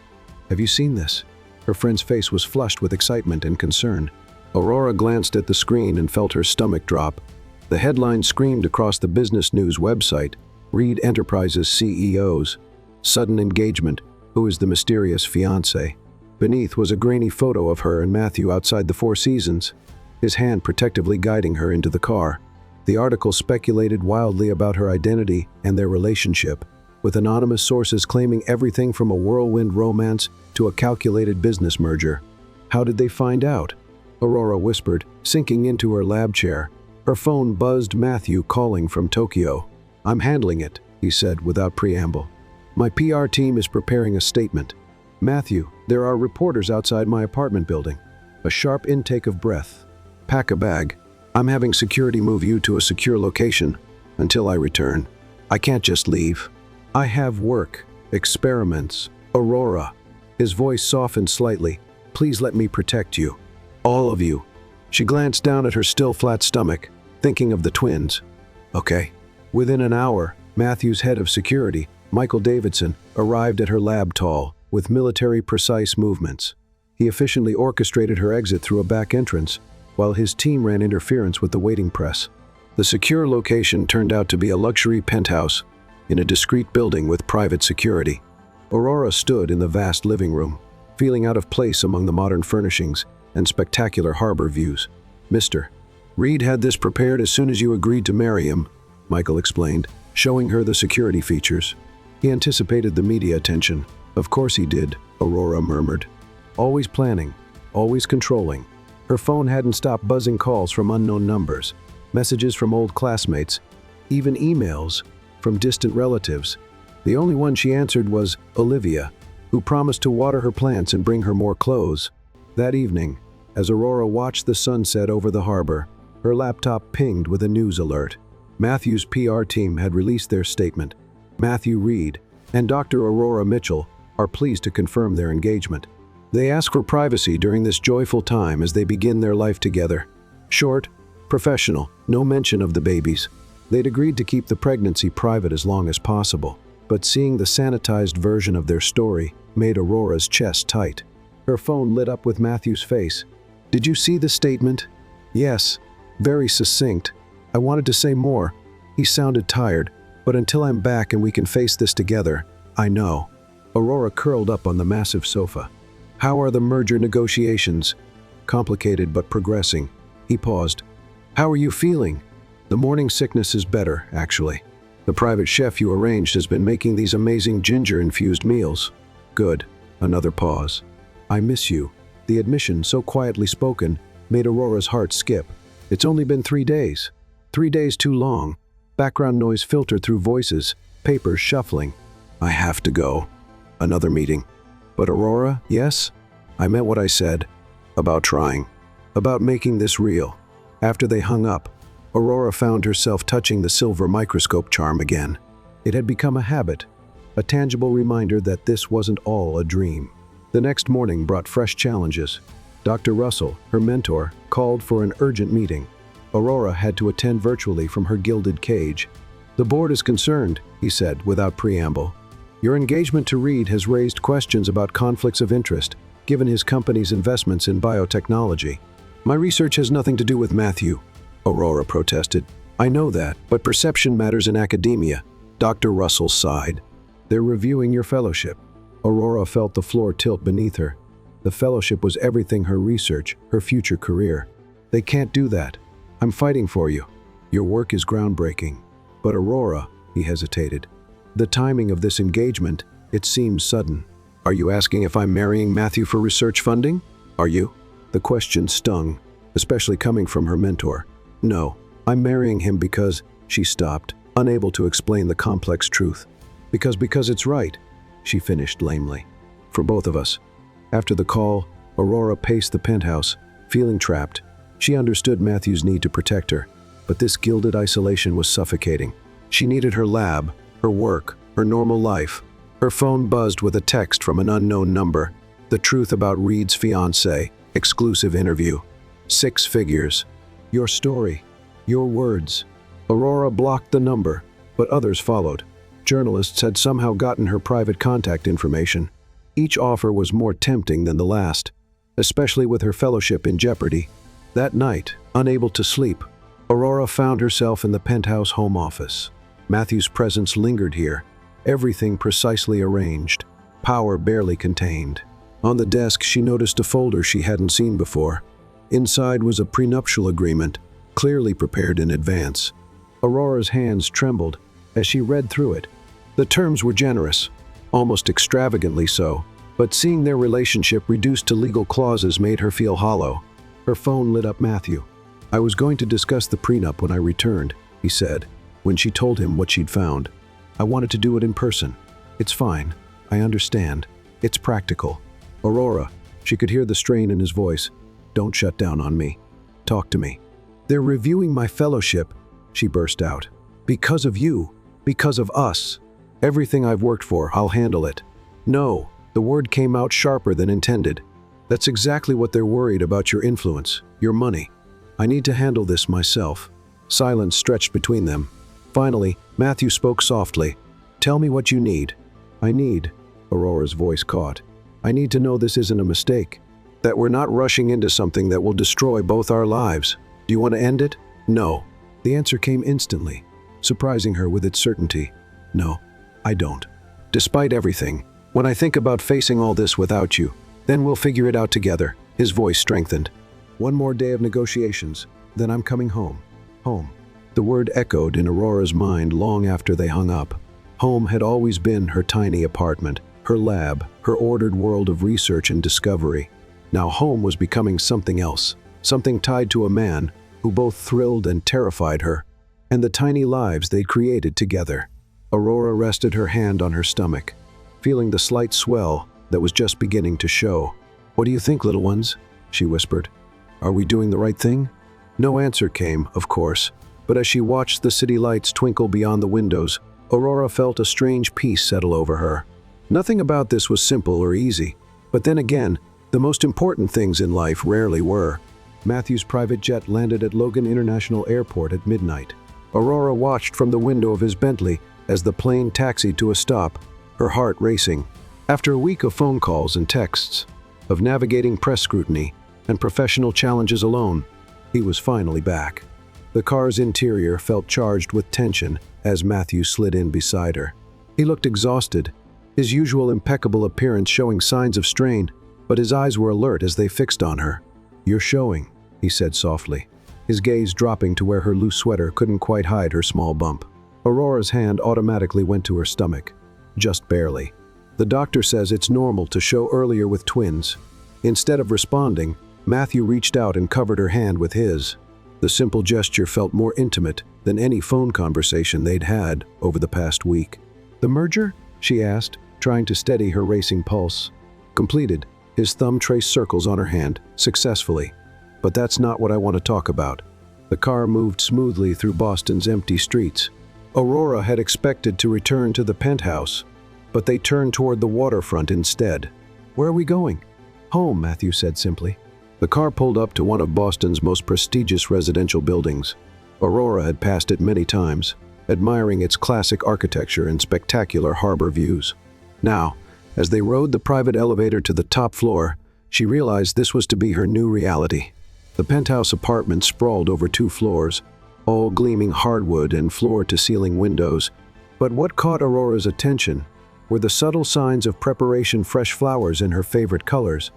Have you seen this? Her friend's face was flushed with excitement and concern. Aurora glanced at the screen and felt her stomach drop. The headline screamed across the business news website, Reed Enterprises CEO's sudden engagement, who is the mysterious fiancé. Beneath was a grainy photo of her and Matthew outside the Four Seasons, his hand protectively guiding her into the car. The article speculated wildly about her identity and their relationship, with anonymous sources claiming everything from a whirlwind romance to a calculated business merger. How did they find out? Aurora whispered, sinking into her lab chair. Her phone buzzed. Matthew calling from Tokyo. "I'm handling it," he said without preamble. "My PR team is preparing a statement." "Matthew, there are reporters outside my apartment building." A sharp intake of breath. "Pack a bag. I'm having security move you to a secure location until I return. I can't just leave. I have work, experiments, Aurora." His voice softened slightly. "Please let me protect you. All of you." She glanced down at her still flat stomach, thinking of the twins. "Okay." Within an hour, Matthew's head of security, Michael Davidson, arrived at her lab tall, with military-precise movements. He efficiently orchestrated her exit through a back entrance, while his team ran interference with the waiting press. The secure location turned out to be a luxury penthouse in a discreet building with private security. Aurora stood in the vast living room, feeling out of place among the modern furnishings and spectacular harbor views. "Mr. Reed had this prepared as soon as you agreed to marry him," Michael explained, showing her the security features. "He anticipated the media attention." "Of course he did," Aurora murmured. Always planning, always controlling. Her phone hadn't stopped buzzing calls from unknown numbers, messages from old classmates, even emails from distant relatives. The only one she answered was Olivia, who promised to water her plants and bring her more clothes. That evening, as Aurora watched the sunset over the harbor, her laptop pinged with a news alert. Matthew's PR team had released their statement. Matthew Reed and Dr. Aurora Mitchell are pleased to confirm their engagement. They ask for privacy during this joyful time as they begin their life together. Short, professional, no mention of the babies. They'd agreed to keep the pregnancy private as long as possible, but seeing the sanitized version of their story made Aurora's chest tight. Her phone lit up with Matthew's face. "Did you see the statement?" "Yes, very succinct. I wanted to say more." He sounded tired, "But until I'm back and we can face this together, I know." Aurora curled up on the massive sofa. "How are the merger negotiations?" "Complicated but progressing." He paused. "How are you feeling?" "The morning sickness is better, actually. The private chef you arranged has been making these amazing ginger-infused meals." "Good." Another pause. "I miss you." The admission, so quietly spoken, made Aurora's heart skip. "It's only been 3 days. 3 days too long." Background noise filtered through voices, papers shuffling. "I have to go." Another meeting. "But Aurora, yes? I meant what I said. About trying. About making this real." After they hung up, Aurora found herself touching the silver microscope charm again. It had become a habit, a tangible reminder that this wasn't all a dream. The next morning brought fresh challenges. Dr. Russell, her mentor, called for an urgent meeting. Aurora had to attend virtually from her gilded cage. "The board is concerned," he said without preamble. "Your engagement to Reed has raised questions about conflicts of interest, given his company's investments in biotechnology." "My research has nothing to do with Matthew," Aurora protested. "I know that, but perception matters in academia." Dr. Russell sighed. "They're reviewing your fellowship." Aurora felt the floor tilt beneath her. The fellowship was everything: her research, her future career. "They can't do that. I'm fighting for you. Your work is groundbreaking." "But Aurora," he hesitated. "The timing of this engagement, it seems sudden." "Are you asking if I'm marrying Matthew for research funding? Are you?" The question stung, especially coming from her mentor. "No, I'm marrying him because—" She stopped, unable to explain the complex truth. Because it's right," she finished lamely. "For both of us." After the call, Aurora paced the penthouse, feeling trapped. She understood Matthew's need to protect her, but this gilded isolation was suffocating. She needed her lab, her work, her normal life. Her phone buzzed with a text from an unknown number. The truth about Reed's fiancée, exclusive interview. 6 figures. Your story. Your words. Aurora blocked the number, but others followed. Journalists had somehow gotten her private contact information. Each offer was more tempting than the last, especially with her fellowship in jeopardy. That night, unable to sleep, Aurora found herself in the penthouse home office. Matthew's presence lingered here, everything precisely arranged, power barely contained. On the desk, she noticed a folder she hadn't seen before. Inside was a prenuptial agreement, clearly prepared in advance. Aurora's hands trembled as she read through it. The terms were generous, almost extravagantly so, but seeing their relationship reduced to legal clauses made her feel hollow. Her phone lit up. "Matthew, I was going to discuss the prenup when I returned, he said, when she told him what she'd found. I wanted to do it in person. It's fine. I understand. It's practical. Aurora, she could hear the strain in his voice. Don't shut down on me. Talk to me. They're reviewing my fellowship, she burst out. Because of you. Because of us. Everything I've worked for, I'll handle it. No, the word came out sharper than intended. That's exactly what they're worried about, your influence, your money. I need to handle this myself. Silence stretched between them. Finally, Matthew spoke softly. Tell me what you need. I need, Aurora's voice caught. I need to know this isn't a mistake. That we're not rushing into something that will destroy both our lives. Do you want to end it? No. The answer came instantly, surprising her with its certainty. No, I don't. Despite everything, when I think about facing all this without you, then we'll figure it out together. His voice strengthened. One more day of negotiations, then I'm coming home. Home. The word echoed in Aurora's mind long after they hung up. Home had always been her tiny apartment, her lab, her ordered world of research and discovery. Now home was becoming something else, something tied to a man who both thrilled and terrified her, and the tiny lives they'd created together. Aurora rested her hand on her stomach, feeling the slight swell that was just beginning to show. What do you think, little ones? She whispered. Are we doing the right thing? No answer came, of course, but as she watched the city lights twinkle beyond the windows, Aurora felt a strange peace settle over her. Nothing about this was simple or easy, but then again, the most important things in life rarely were. Matthew's private jet landed at Logan International Airport at midnight. Aurora watched from the window of his Bentley as the plane taxied to a stop, her heart racing. After a week of phone calls and texts, of navigating press scrutiny and professional challenges alone, he was finally back. The car's interior felt charged with tension as Matthew slid in beside her. He looked exhausted, his usual impeccable appearance showing signs of strain, but his eyes were alert as they fixed on her. You're showing, he said softly, his gaze dropping to where her loose sweater couldn't quite hide her small bump. Aurora's hand automatically went to her stomach, just barely. The doctor says it's normal to show earlier with twins. Instead of responding, Matthew reached out and covered her hand with his. The simple gesture felt more intimate than any phone conversation they'd had over the past week. The merger? She asked, trying to steady her racing pulse. Completed, his thumb traced circles on her hand, successfully. But that's not what I want to talk about. The car moved smoothly through Boston's empty streets. Aurora had expected to return to the penthouse, but they turned toward the waterfront instead. Where are we going? Home, Matthew said simply. The car pulled up to one of Boston's most prestigious residential buildings. Aurora had passed it many times, admiring its classic architecture and spectacular harbor views. Now, as they rode the private elevator to the top floor, she realized this was to be her new reality. The penthouse apartment sprawled over 2 floors, all gleaming hardwood and floor-to-ceiling windows. But what caught Aurora's attention were the subtle signs of preparation: fresh flowers in her favorite colors,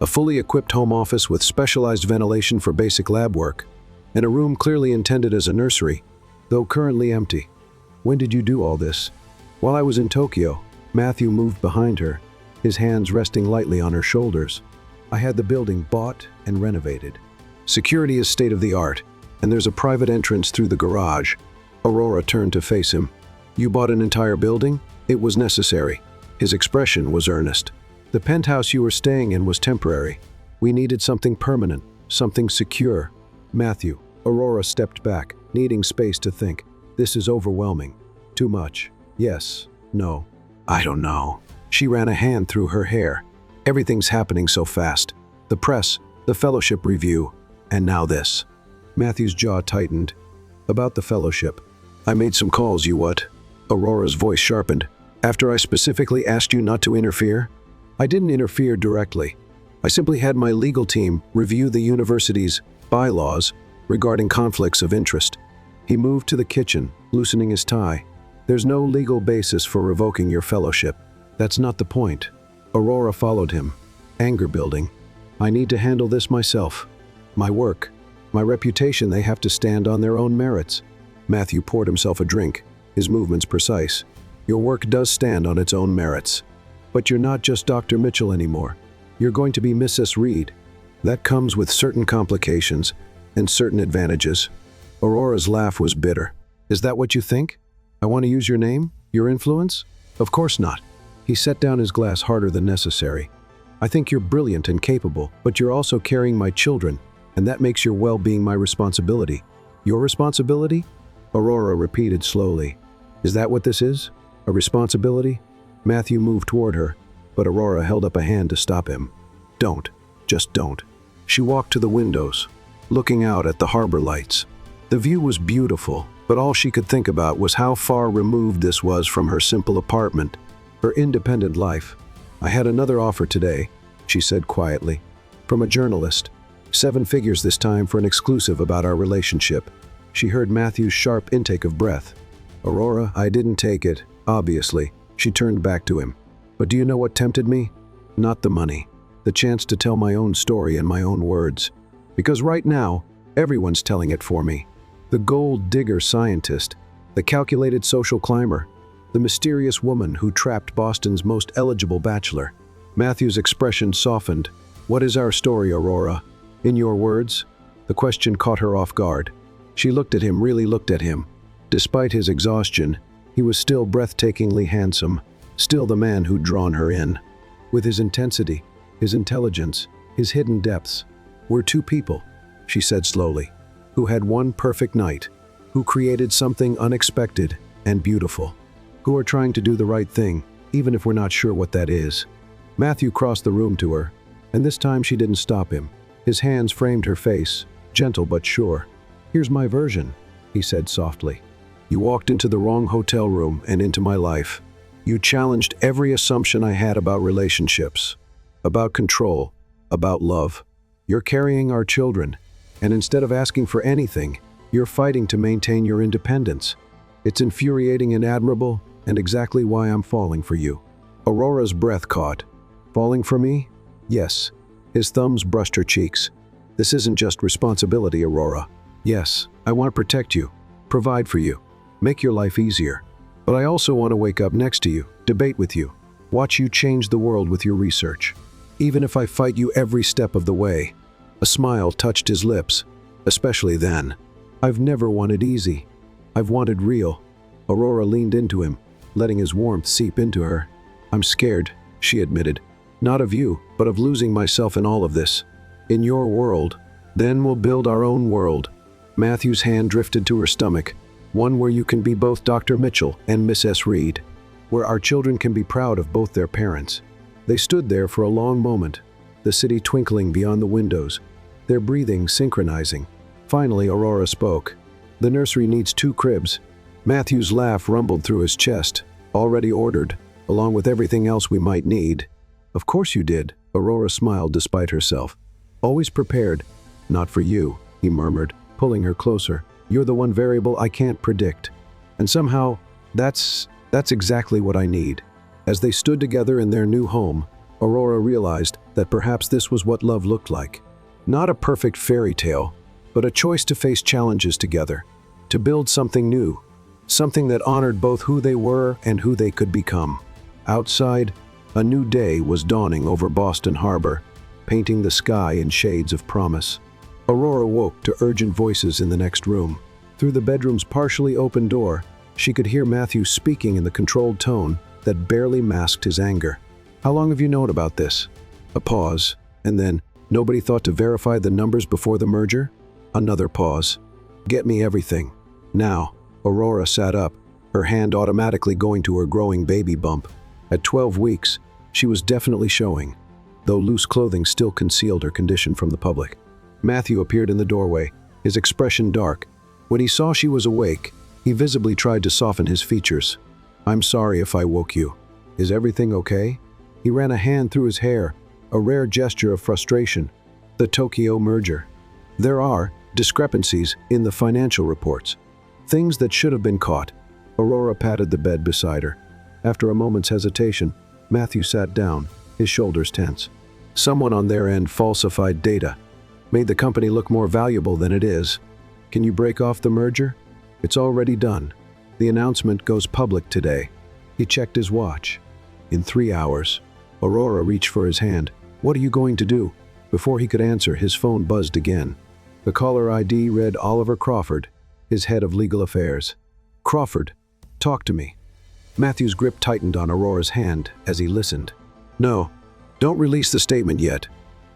a fully equipped home office with specialized ventilation for basic lab work, and a room clearly intended as a nursery, though currently empty. When did you do all this? While I was in Tokyo. Matthew moved behind her, his hands resting lightly on her shoulders. I had the building bought and renovated. Security is state-of-the-art, and there's a private entrance through the garage. Aurora turned to face him. You bought an entire building? It was necessary. His expression was earnest. The penthouse you were staying in was temporary. We needed something permanent, something secure. Matthew, Aurora stepped back, needing space to think. This is overwhelming. Too much. Yes. No. I don't know. She ran a hand through her hair. Everything's happening so fast. The press, the fellowship review, and now this. Matthew's jaw tightened. About the fellowship. I made some calls, you what? Aurora's voice sharpened. After I specifically asked you not to interfere? I didn't interfere directly. I simply had my legal team review the university's bylaws regarding conflicts of interest. He moved to the kitchen, loosening his tie. There's no legal basis for revoking your fellowship. That's not the point. Aurora followed him, anger building. I need to handle this myself. My work, my reputation, they have to stand on their own merits. Matthew poured himself a drink, his movements precise. Your work does stand on its own merits. But you're not just Dr. Mitchell anymore. You're going to be Mrs. Reed. That comes with certain complications, and certain advantages. Aurora's laugh was bitter. Is that what you think? I want to use your name? Your influence? Of course not. He set down his glass harder than necessary. I think you're brilliant and capable, but you're also carrying my children, and that makes your well-being my responsibility. Your responsibility? Aurora repeated slowly. Is that what this is? A responsibility? Matthew moved toward her, but Aurora held up a hand to stop him. Don't. Just don't. She walked to the windows, looking out at the harbor lights. The view was beautiful, but all she could think about was how far removed this was from her simple apartment, her independent life. I had another offer today, she said quietly, from a journalist. 7 figures this time for an exclusive about our relationship. She heard Matthew's sharp intake of breath. Aurora, I didn't take it, obviously. She turned back to him. But do you know what tempted me? Not the money. The chance to tell my own story in my own words. Because right now, everyone's telling it for me. The gold digger scientist, the calculated social climber, the mysterious woman who trapped Boston's most eligible bachelor. Matthew's expression softened. What is our story, Aurora? In your words? The question caught her off guard. She looked at him, really looked at him. Despite his exhaustion, he was still breathtakingly handsome, still the man who'd drawn her in. With his intensity, his intelligence, his hidden depths. We're 2 people, she said slowly, who had one perfect night, who created something unexpected and beautiful, who are trying to do the right thing, even if we're not sure what that is. Matthew crossed the room to her, and this time she didn't stop him. His hands framed her face, gentle but sure. Here's my version, he said softly. You walked into the wrong hotel room and into my life. You challenged every assumption I had about relationships, about control, about love. You're carrying our children, and instead of asking for anything, you're fighting to maintain your independence. It's infuriating and admirable, and exactly why I'm falling for you. Aurora's breath caught. Falling for me? Yes. His thumbs brushed her cheeks. This isn't just responsibility, Aurora. Yes, I want to protect you, provide for you, make your life easier. But I also want to wake up next to you, debate with you, watch you change the world with your research. Even if I fight you every step of the way. A smile touched his lips, especially then. I've never wanted easy. I've wanted real. Aurora leaned into him, letting his warmth seep into her. I'm scared, she admitted. Not of you, but of losing myself in all of this. In your world. Then we'll build our own world. Matthew's hand drifted to her stomach. One where you can be both Dr. Mitchell and Miss S. Reed. Where our children can be proud of both their parents. They stood there for a long moment, the city twinkling beyond the windows, their breathing synchronizing. Finally, Aurora spoke. The nursery needs 2 cribs. Matthew's laugh rumbled through his chest. Already ordered, along with everything else we might need. Of course you did, Aurora smiled despite herself. Always prepared. Not for you, he murmured, pulling her closer. You're the one variable I can't predict. And somehow, that's exactly what I need. As they stood together in their new home, Aurora realized that perhaps this was what love looked like. Not a perfect fairy tale, but a choice to face challenges together, to build something new, something that honored both who they were and who they could become. Outside, a new day was dawning over Boston Harbor, painting the sky in shades of promise. Aurora woke to urgent voices in the next room. Through the bedroom's partially open door, she could hear Matthew speaking in the controlled tone that barely masked his anger. How long have you known about this? A pause, and then, nobody thought to verify the numbers before the merger? Another pause. Get me everything. Now, Aurora sat up, her hand automatically going to her growing baby bump. At 12 weeks, she was definitely showing, though loose clothing still concealed her condition from the public. Matthew appeared in the doorway, his expression dark. When he saw she was awake, he visibly tried to soften his features. I'm sorry if I woke you. Is everything okay? He ran a hand through his hair, a rare gesture of frustration. The Tokyo merger. There are discrepancies in the financial reports. Things that should have been caught. Aurora patted the bed beside her. After a moment's hesitation, Matthew sat down, his shoulders tense. Someone on their end falsified data, made the company look more valuable than it is. Can you break off the merger? It's already done. The announcement goes public today. He checked his watch. In 3 hours. Aurora reached for his hand. What are you going to do? Before he could answer, his phone buzzed again. The caller ID read Oliver Crawford, his head of legal affairs. "Crawford, talk to me." Matthew's grip tightened on Aurora's hand as he listened. "No, don't release the statement yet.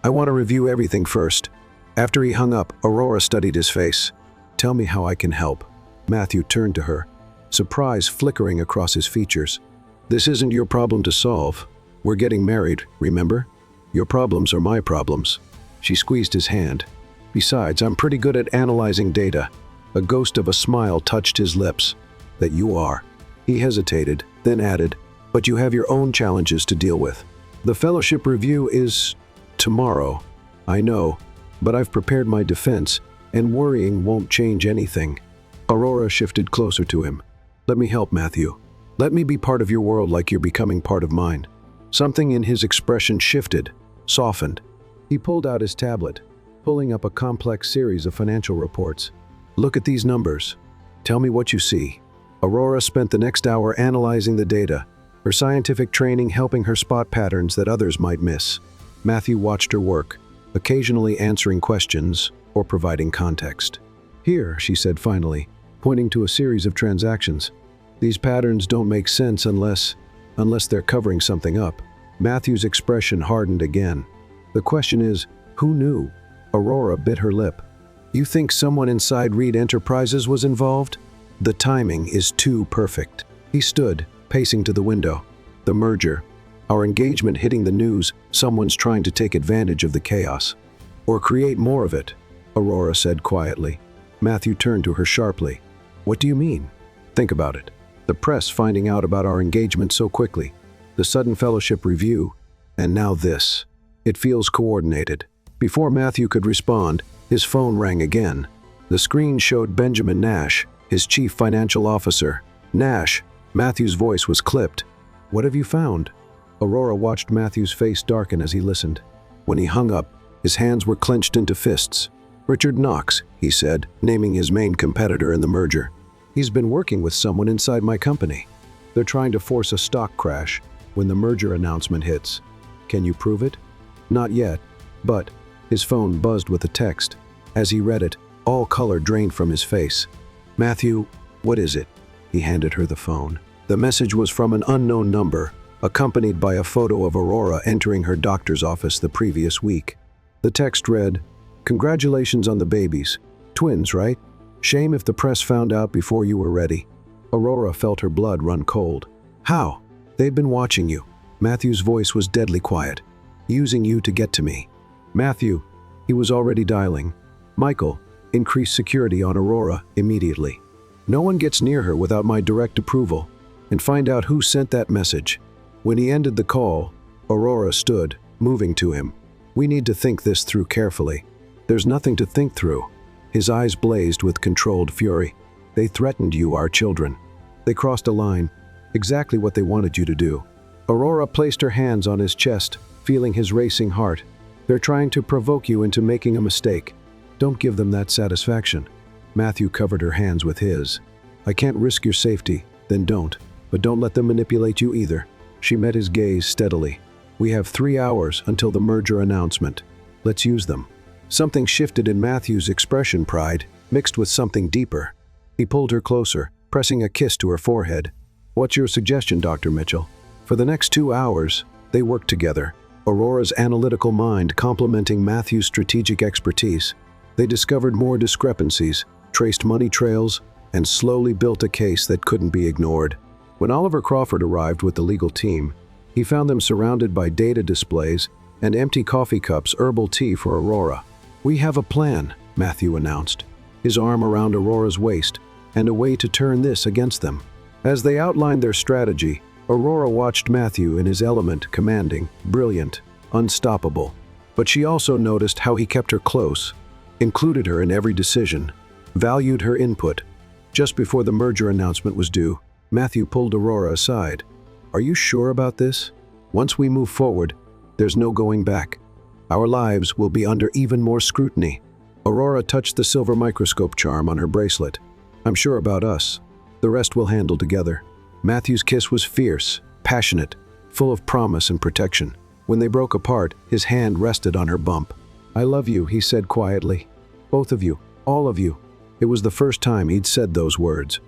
I want to review everything first." After he hung up, Aurora studied his face. "Tell me how I can help." Matthew turned to her, surprise flickering across his features. "This isn't your problem to solve. We're getting married, remember? Your problems are my problems." She squeezed his hand. "Besides, I'm pretty good at analyzing data." A ghost of a smile touched his lips. "That you are." He hesitated, then added, "But you have your own challenges to deal with. The fellowship review is tomorrow. I know, but I've prepared my defense, and worrying won't change anything." Aurora shifted closer to him. "Let me help, Matthew. Let me be part of your world like you're becoming part of mine." Something in his expression shifted, softened. He pulled out his tablet, pulling up a complex series of financial reports. "Look at these numbers. Tell me what you see." Aurora spent the next hour analyzing the data, her scientific training helping her spot patterns that others might miss. Matthew watched her work, occasionally answering questions or providing context. "Here," she said finally, pointing to a series of transactions. "These patterns don't make sense unless they're covering something up." Matthew's expression hardened again. "The question is, who knew?" Aurora bit her lip. "You think someone inside Reed Enterprises was involved? The timing is too perfect." He stood, pacing to the window. "The merger. Our engagement hitting the news, someone's trying to take advantage of the chaos. Or create more of it," Aurora said quietly. Matthew turned to her sharply. "What do you mean?" "Think about it. The press finding out about our engagement so quickly, the sudden fellowship review, and now this. It feels coordinated." Before Matthew could respond, his phone rang again. The screen showed Benjamin Nash, his chief financial officer. "Nash," Matthew's voice was clipped. "What have you found?" Aurora watched Matthew's face darken as he listened. When he hung up, his hands were clenched into fists. "Richard Knox," he said, naming his main competitor in the merger. "He's been working with someone inside my company. They're trying to force a stock crash when the merger announcement hits. Can you prove it?" "Not yet, but..." His phone buzzed with a text. As he read it, all color drained from his face. "Matthew, what is it?" He handed her the phone. The message was from an unknown number, accompanied by a photo of Aurora entering her doctor's office the previous week. The text read, "Congratulations on the babies. Twins, right? Shame if the press found out before you were ready." Aurora felt her blood run cold. "How?" "They've been watching you." Matthew's voice was deadly quiet. "Using you to get to me." "Matthew," he was already dialing. "Michael, increase security on Aurora immediately. No one gets near her without my direct approval. And find out who sent that message." When he ended the call, Aurora stood, moving to him. "We need to think this through carefully." "There's nothing to think through." His eyes blazed with controlled fury. "They threatened you, our children. They crossed a line, exactly what they wanted you to do." Aurora placed her hands on his chest, feeling his racing heart. "They're trying to provoke you into making a mistake. Don't give them that satisfaction." Matthew covered her hands with his. "I can't risk your safety, then don't. But don't let them manipulate you either." She met his gaze steadily. "We have 3 hours until the merger announcement. Let's use them." Something shifted in Matthew's expression, pride, mixed with something deeper. He pulled her closer, pressing a kiss to her forehead. "What's your suggestion, Dr. Mitchell?" For the next 2 hours, they worked together, Aurora's analytical mind complementing Matthew's strategic expertise. They discovered more discrepancies, traced money trails, and slowly built a case that couldn't be ignored. When Oliver Crawford arrived with the legal team, he found them surrounded by data displays and empty coffee cups, herbal tea for Aurora. "We have a plan," Matthew announced, his arm around Aurora's waist, "and a way to turn this against them." As they outlined their strategy, Aurora watched Matthew in his element, commanding, brilliant, unstoppable. But she also noticed how he kept her close, included her in every decision, valued her input. Just before the merger announcement was due, Matthew pulled Aurora aside. "Are you sure about this? Once we move forward, there's no going back. Our lives will be under even more scrutiny." Aurora touched the silver microscope charm on her bracelet. "I'm sure about us. The rest we'll handle together." Matthew's kiss was fierce, passionate, full of promise and protection. When they broke apart, his hand rested on her bump. "I love you," he said quietly. Both of you, all of you." It was the first time he'd said those words.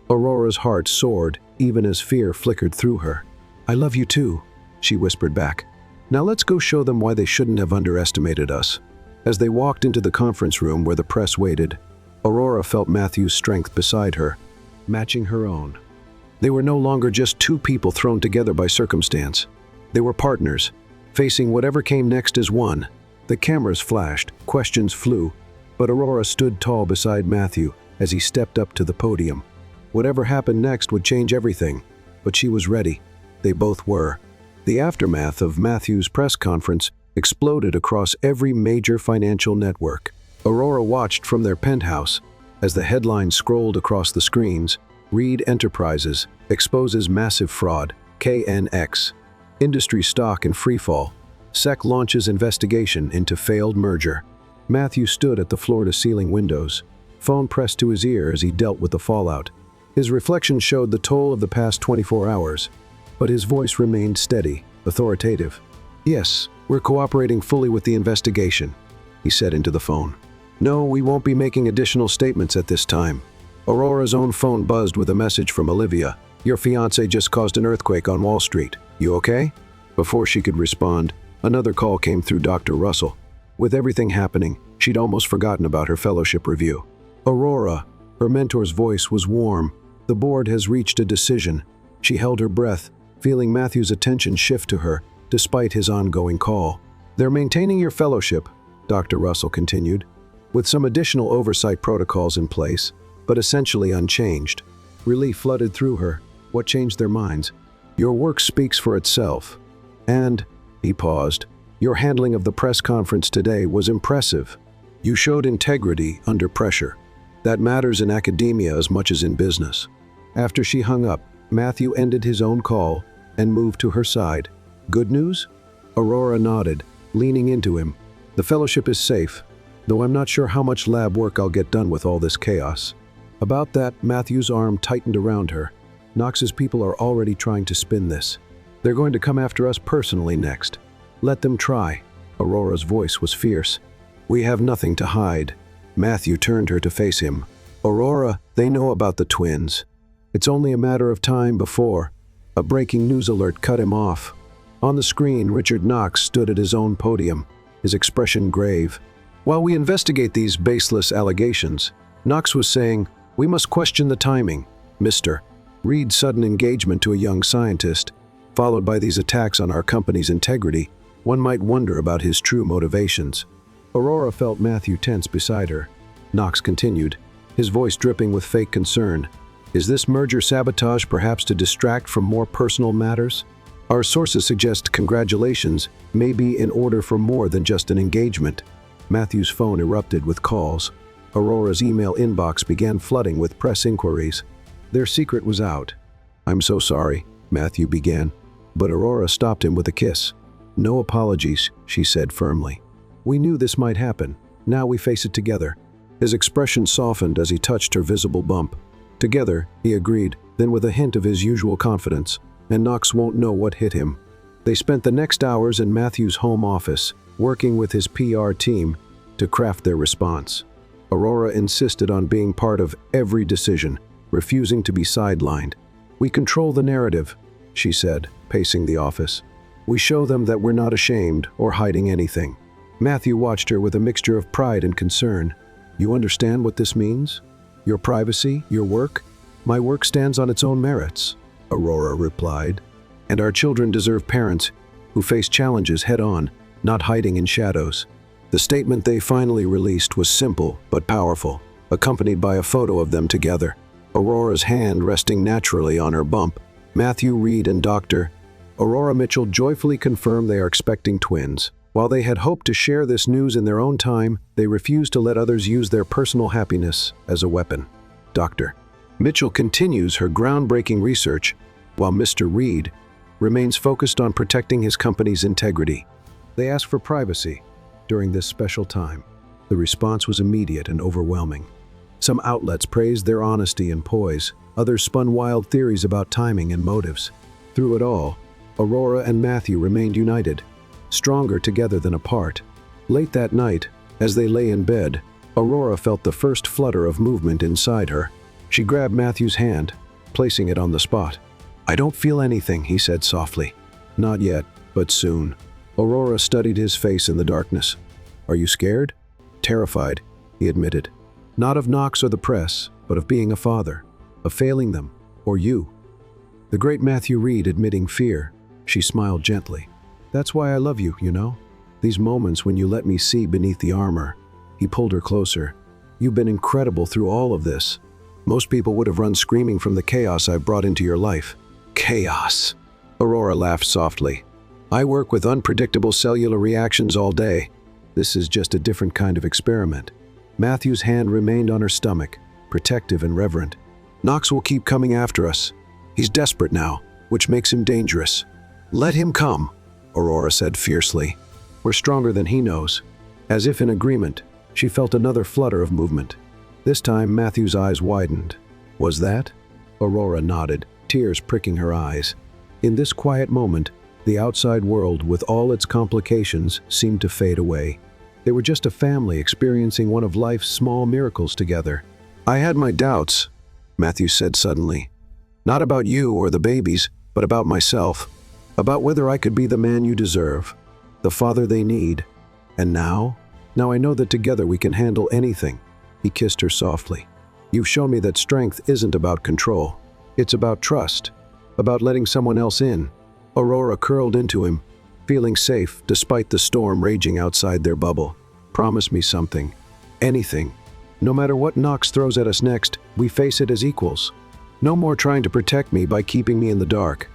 Aurora's heart soared, even as fear flickered through her. "I love you too," she whispered back. "Now let's go show them why they shouldn't have underestimated us." As they walked into the conference room where the press waited, Aurora felt Matthew's strength beside her, matching her own. They were no longer just two people thrown together by circumstance. They were partners, facing whatever came next as one. The cameras flashed, questions flew, but Aurora stood tall beside Matthew as he stepped up to the podium. Whatever happened next would change everything, but she was ready. They both were. The aftermath of Matthew's press conference exploded across every major financial network. Aurora watched from their penthouse as the headlines scrolled across the screens. Reed Enterprises exposes massive fraud, KNX. Industry stock in freefall. SEC launches investigation into failed merger. Matthew stood at the floor-to-ceiling windows, phone pressed to his ear as he dealt with the fallout. His reflection showed the toll of the past 24 hours, but his voice remained steady, authoritative. "Yes, we're cooperating fully with the investigation," he said into the phone. "No, we won't be making additional statements at this time." Aurora's own phone buzzed with a message from Olivia. "Your fiancé just caused an earthquake on Wall Street. You okay?" Before she could respond, another call came through Dr. Russell. With everything happening, she'd almost forgotten about her fellowship review. "Aurora," her mentor's voice was warm. "The board has reached a decision." She held her breath, feeling Matthew's attention shift to her, despite his ongoing call. "They're maintaining your fellowship," Dr. Russell continued, "with some additional oversight protocols in place, but essentially unchanged." Relief flooded through her. What changed their minds? "Your work speaks for itself. And," he paused, "your handling of the press conference today was impressive. You showed integrity under pressure. That matters in academia as much as in business." After she hung up, Matthew ended his own call and moved to her side. "Good news?" Aurora nodded, leaning into him. "The fellowship is safe, though I'm not sure how much lab work I'll get done with all this chaos." About that, Matthew's arm tightened around her. "Knox's people are already trying to spin this. They're going to come after us personally next. Let them try." Aurora's voice was fierce. "We have nothing to hide." Matthew turned her to face him. "Aurora, they know about the twins. It's only a matter of time before—" A breaking news alert cut him off. On the screen, Richard Knox stood at his own podium, his expression grave. "While we investigate these baseless allegations," Knox was saying, "we must question the timing, Mr. Reed's sudden engagement to a young scientist, followed by these attacks on our company's integrity. One might wonder about his true motivations." Aurora felt Matthew tense beside her. Knox continued, his voice dripping with fake concern. "Is this merger sabotage perhaps to distract from more personal matters? Our sources suggest congratulations may be in order for more than just an engagement." Matthew's phone erupted with calls. Aurora's email inbox began flooding with press inquiries. Their secret was out. "I'm so sorry," Matthew began, but Aurora stopped him with a kiss. "No apologies," she said firmly. "We knew this might happen. Now we face it together." His expression softened as he touched her visible bump. "Together," he agreed, then with a hint of his usual confidence, "and Knox won't know what hit him." They spent the next hours in Matthew's home office, working with his PR team to craft their response. Aurora insisted on being part of every decision, refusing to be sidelined. "We control the narrative," she said, pacing the office. "We show them that we're not ashamed or hiding anything." Matthew watched her with a mixture of pride and concern. "You understand what this means? Your privacy, your work? My work stands on its own merits," Aurora replied. "And our children deserve parents who face challenges head-on, not hiding in shadows." The statement they finally released was simple but powerful, accompanied by a photo of them together, Aurora's hand resting naturally on her bump. Matthew Reed and Dr. Aurora Mitchell joyfully confirmed they are expecting twins. While they had hoped to share this news in their own time, they refused to let others use their personal happiness as a weapon. Dr. Mitchell continues her groundbreaking research, while Mr. Reed remains focused on protecting his company's integrity. They ask for privacy during this special time. The response was immediate and overwhelming. Some outlets praised their honesty and poise. Others spun wild theories about timing and motives. Through it all, Aurora and Matthew remained united, stronger together than apart. Late that night, as they lay in bed, Aurora felt the first flutter of movement inside her. She grabbed Matthew's hand, placing it on the spot. "I don't feel anything," he said softly. "Not yet, but soon." Aurora studied his face in the darkness. "Are you scared?" "Terrified," he admitted. "Not of Knox or the press, but of being a father, of failing them, or you." The great Matthew Reed admitting fear. She smiled gently. "That's why I love you, you know? These moments when you let me see beneath the armor." He pulled her closer. "You've been incredible through all of this. Most people would have run screaming from the chaos I've brought into your life." "Chaos?" Aurora laughed softly. "I work with unpredictable cellular reactions all day. This is just a different kind of experiment." Matthew's hand remained on her stomach, protective and reverent. "Knox will keep coming after us. He's desperate now, which makes him dangerous." "Let him come," Aurora said fiercely. "We're stronger than he knows." As if in agreement, she felt another flutter of movement. This time, Matthew's eyes widened. "Was that?" Aurora nodded, tears pricking her eyes. In this quiet moment, the outside world, with all its complications, seemed to fade away. They were just a family experiencing one of life's small miracles together. "I had my doubts," Matthew said suddenly. "Not about you or the babies, but about myself. About whether I could be the man you deserve, the father they need. And now I know that together we can handle anything." He kissed her softly. "You've shown me that strength isn't about control. It's about trust, about letting someone else in." Aurora curled into him, feeling safe despite the storm raging outside their bubble. "Promise me something. Anything. No matter what Knox throws at us next, we face it as equals. No more trying to protect me by keeping me in the dark."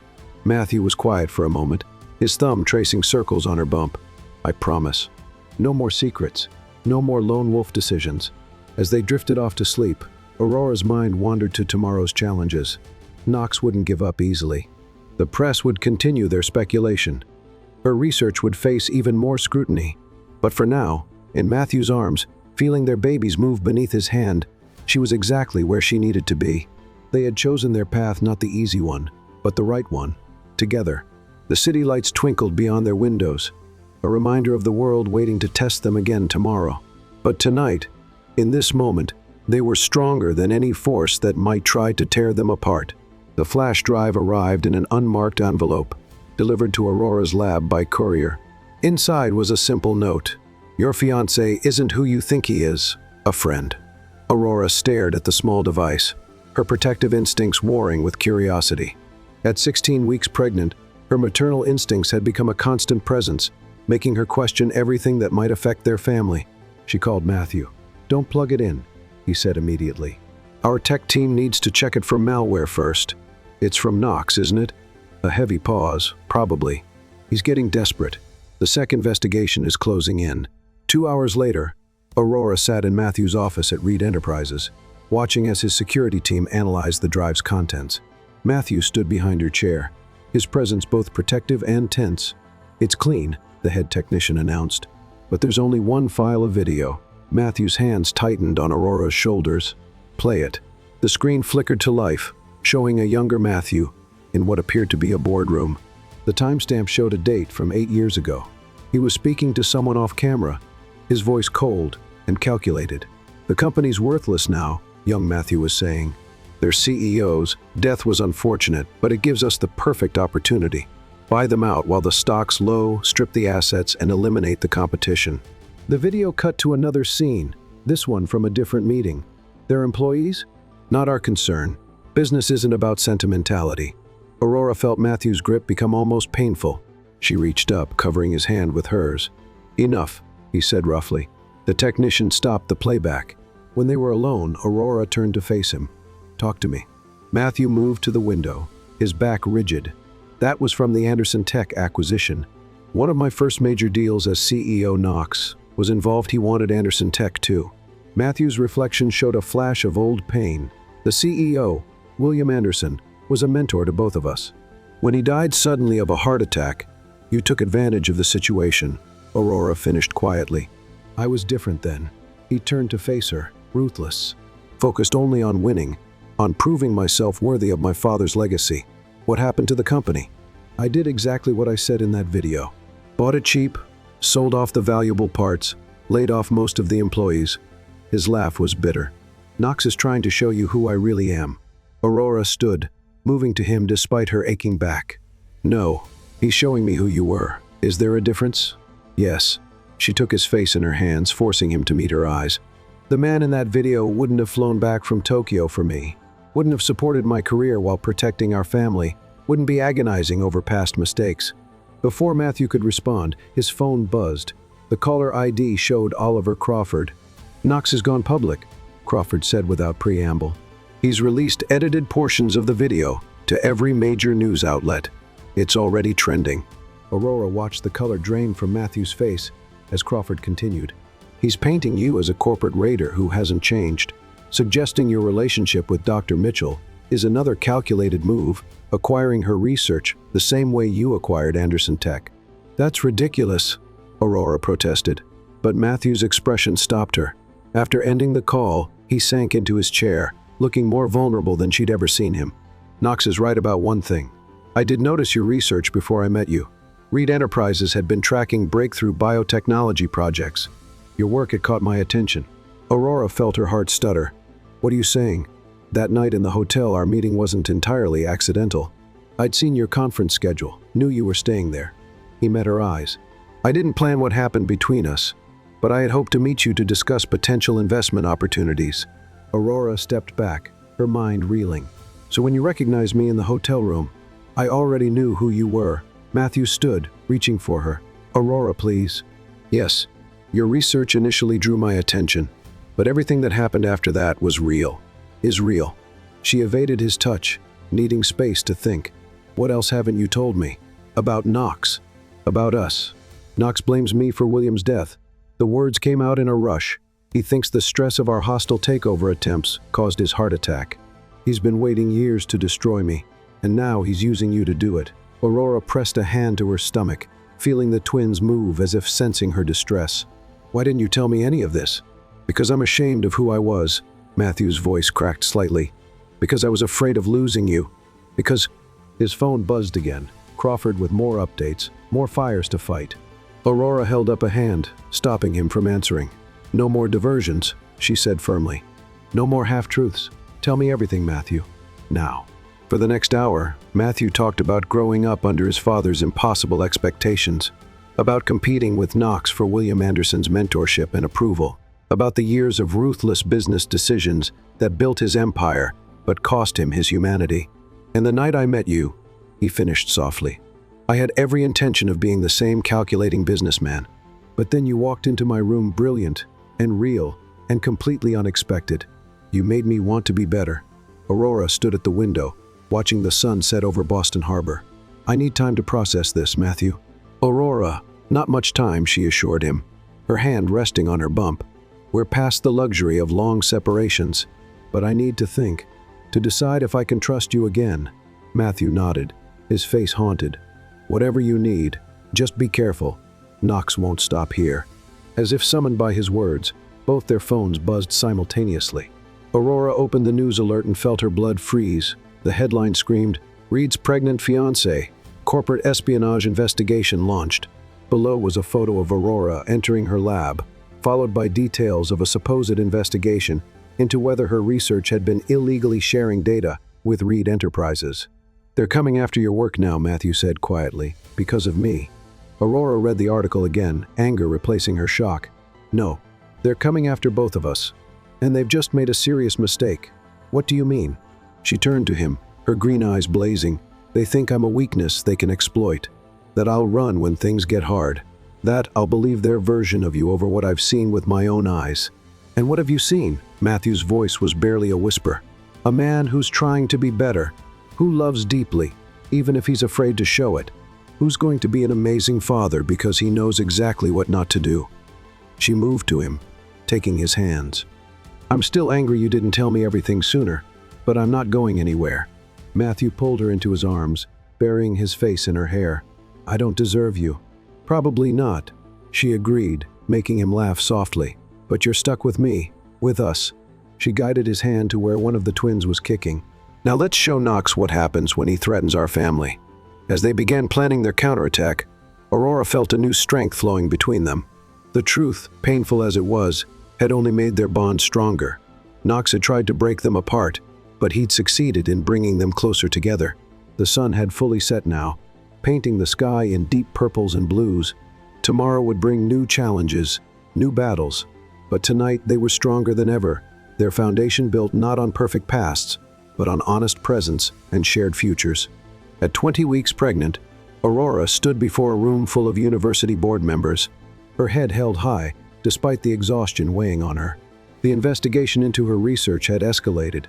Matthew was quiet for a moment, his thumb tracing circles on her bump. "I promise. No more secrets. No more lone wolf decisions." As they drifted off to sleep, Aurora's mind wandered to tomorrow's challenges. Knox wouldn't give up easily. The press would continue their speculation. Her research would face even more scrutiny. But for now, in Matthew's arms, feeling their babies move beneath his hand, she was exactly where she needed to be. They had chosen their path, not the easy one, but the right one. Together, the city lights twinkled beyond their windows, a reminder of the world waiting to test them again tomorrow. But tonight, in this moment, they were stronger than any force that might try to tear them apart. The flash drive arrived in an unmarked envelope, delivered to Aurora's lab by courier. Inside was a simple note. "Your fiancé isn't who you think he is, a friend." Aurora stared at the small device, her protective instincts warring with curiosity. At 16 weeks pregnant, her maternal instincts had become a constant presence, making her question everything that might affect their family. She called Matthew. "Don't plug it in," he said immediately. "Our tech team needs to check it for malware first." "It's from Knox, isn't it?" A heavy pause. "Probably. He's getting desperate. The SEC investigation is closing in." 2 hours later, Aurora sat in Matthew's office at Reed Enterprises, watching as his security team analyzed the drive's contents. Matthew stood behind her chair, his presence both protective and tense. "It's clean," the head technician announced. "But there's only one file of video." Matthew's hands tightened on Aurora's shoulders. "Play it." The screen flickered to life, showing a younger Matthew in what appeared to be a boardroom. The timestamp showed a date from 8 years ago. He was speaking to someone off camera, his voice cold and calculated. "The company's worthless now," young Matthew was saying. "Their CEO's death was unfortunate, but it gives us the perfect opportunity. Buy them out while the stock's low, strip the assets, and eliminate the competition." The video cut to another scene, this one from a different meeting. "Their employees? Not our concern. Business isn't about sentimentality." Aurora felt Matthew's grip become almost painful. She reached up, covering his hand with hers. "Enough," he said roughly. The technician stopped the playback. When they were alone, Aurora turned to face him. "Talk to me." Matthew moved to the window, his back rigid. "That was from the Anderson Tech acquisition. One of my first major deals as CEO. Knox was involved. He wanted Anderson Tech too." Matthew's reflection showed a flash of old pain. "The CEO, William Anderson, was a mentor to both of us. When he died suddenly of a heart attack, you took advantage of the situation," Aurora finished quietly. "I was different then." He turned to face her, ruthless, focused only on winning, on proving myself worthy of my father's legacy. "What happened to the company?" "I did exactly what I said in that video. Bought it cheap, sold off the valuable parts, laid off most of the employees. His laugh was bitter. "Knox is trying to show you who I really am." Aurora stood, moving to him despite her aching back. "No, he's showing me who you were. Is there a difference?" "Yes." She took his face in her hands, forcing him to meet her eyes. "The man in that video wouldn't have flown back from Tokyo for me, wouldn't have supported my career while protecting our family, wouldn't be agonizing over past mistakes." Before Matthew could respond, his phone buzzed. The caller ID showed Oliver Crawford. "Knox has gone public," Crawford said without preamble. "He's released edited portions of the video to every major news outlet. It's already trending." Aurora watched the color drain from Matthew's face as Crawford continued. "He's painting you as a corporate raider who hasn't changed. Suggesting your relationship with Dr. Mitchell is another calculated move, acquiring her research the same way you acquired Anderson Tech." "That's ridiculous," Aurora protested. But Matthew's expression stopped her. After ending the call, he sank into his chair, looking more vulnerable than she'd ever seen him. "Knox is right about one thing. I did notice your research before I met you. Reed Enterprises had been tracking breakthrough biotechnology projects. Your work had caught my attention." Aurora felt her heart stutter. "What are you saying? That night in the hotel, our meeting wasn't entirely accidental. I'd seen your conference schedule, knew you were staying there." He met her eyes. "I didn't plan what happened between us, but I had hoped to meet you to discuss potential investment opportunities." Aurora stepped back, her mind reeling. "So when you recognized me in the hotel room, I already knew who you were." Matthew stood, reaching for her. "Aurora, please." "Yes, your research initially drew my attention, but everything that happened after that was real. Is real." She evaded his touch, needing space to think. "What else haven't you told me? About Knox? About us?" "Knox blames me for William's death." The words came out in a rush. "He thinks the stress of our hostile takeover attempts caused his heart attack. He's been waiting years to destroy me, and now he's using you to do it." Aurora pressed a hand to her stomach, feeling the twins move as if sensing her distress. "Why didn't you tell me any of this?" "Because I'm ashamed of who I was." Matthew's voice cracked slightly. "Because I was afraid of losing you. Because—" His phone buzzed again, Crawford with more updates, more fires to fight. Aurora held up a hand, stopping him from answering. "No more diversions," she said firmly. "No more half-truths. Tell me everything, Matthew. Now." For the next hour, Matthew talked about growing up under his father's impossible expectations, about competing with Knox for William Anderson's mentorship and approval, about the years of ruthless business decisions that built his empire but cost him his humanity. "And the night I met you," he finished softly, "I had every intention of being the same calculating businessman. But then you walked into my room brilliant and real and completely unexpected. You made me want to be better." Aurora stood at the window, watching the sun set over Boston Harbor. "I need time to process this, Matthew." "Aurora, not much time," she assured him, her hand resting on her bump. "We're past the luxury of long separations, but I need to think, to decide if I can trust you again." Matthew nodded, his face haunted. "Whatever you need, just be careful. Knox won't stop here." As if summoned by his words, both their phones buzzed simultaneously. Aurora opened the news alert and felt her blood freeze. The headline screamed, "Reed's pregnant fiancé. Corporate espionage investigation launched." Below was a photo of Aurora entering her lab, followed by details of a supposed investigation into whether her research had been illegally sharing data with Reed Enterprises. "They're coming after your work now," Matthew said quietly, "because of me." Aurora read the article again, anger replacing her shock. "No, they're coming after both of us. And they've just made a serious mistake." "What do you mean?" She turned to him, her green eyes blazing. "They think I'm a weakness they can exploit. That I'll run when things get hard. That I'll believe their version of you over what I've seen with my own eyes." "And what have you seen?" Matthew's voice was barely a whisper. "A man who's trying to be better, who loves deeply, even if he's afraid to show it, who's going to be an amazing father because he knows exactly what not to do." She moved to him, taking his hands. "I'm still angry you didn't tell me everything sooner, but I'm not going anywhere." Matthew pulled her into his arms, burying his face in her hair. "I don't deserve you." "Probably not," she agreed, making him laugh softly. "But you're stuck with me, with us." She guided his hand to where one of the twins was kicking. "Now let's show Knox what happens when he threatens our family." As they began planning their counterattack, Aurora felt a new strength flowing between them. The truth, painful as it was, had only made their bond stronger. Knox had tried to break them apart, but he'd succeeded in bringing them closer together. The sun had fully set now, painting the sky in deep purples and blues. Tomorrow would bring new challenges, new battles, but tonight they were stronger than ever, their foundation built not on perfect pasts, but on honest presence and shared futures. At 20 weeks pregnant, Aurora stood before a room full of university board members, her head held high, despite the exhaustion weighing on her. The investigation into her research had escalated,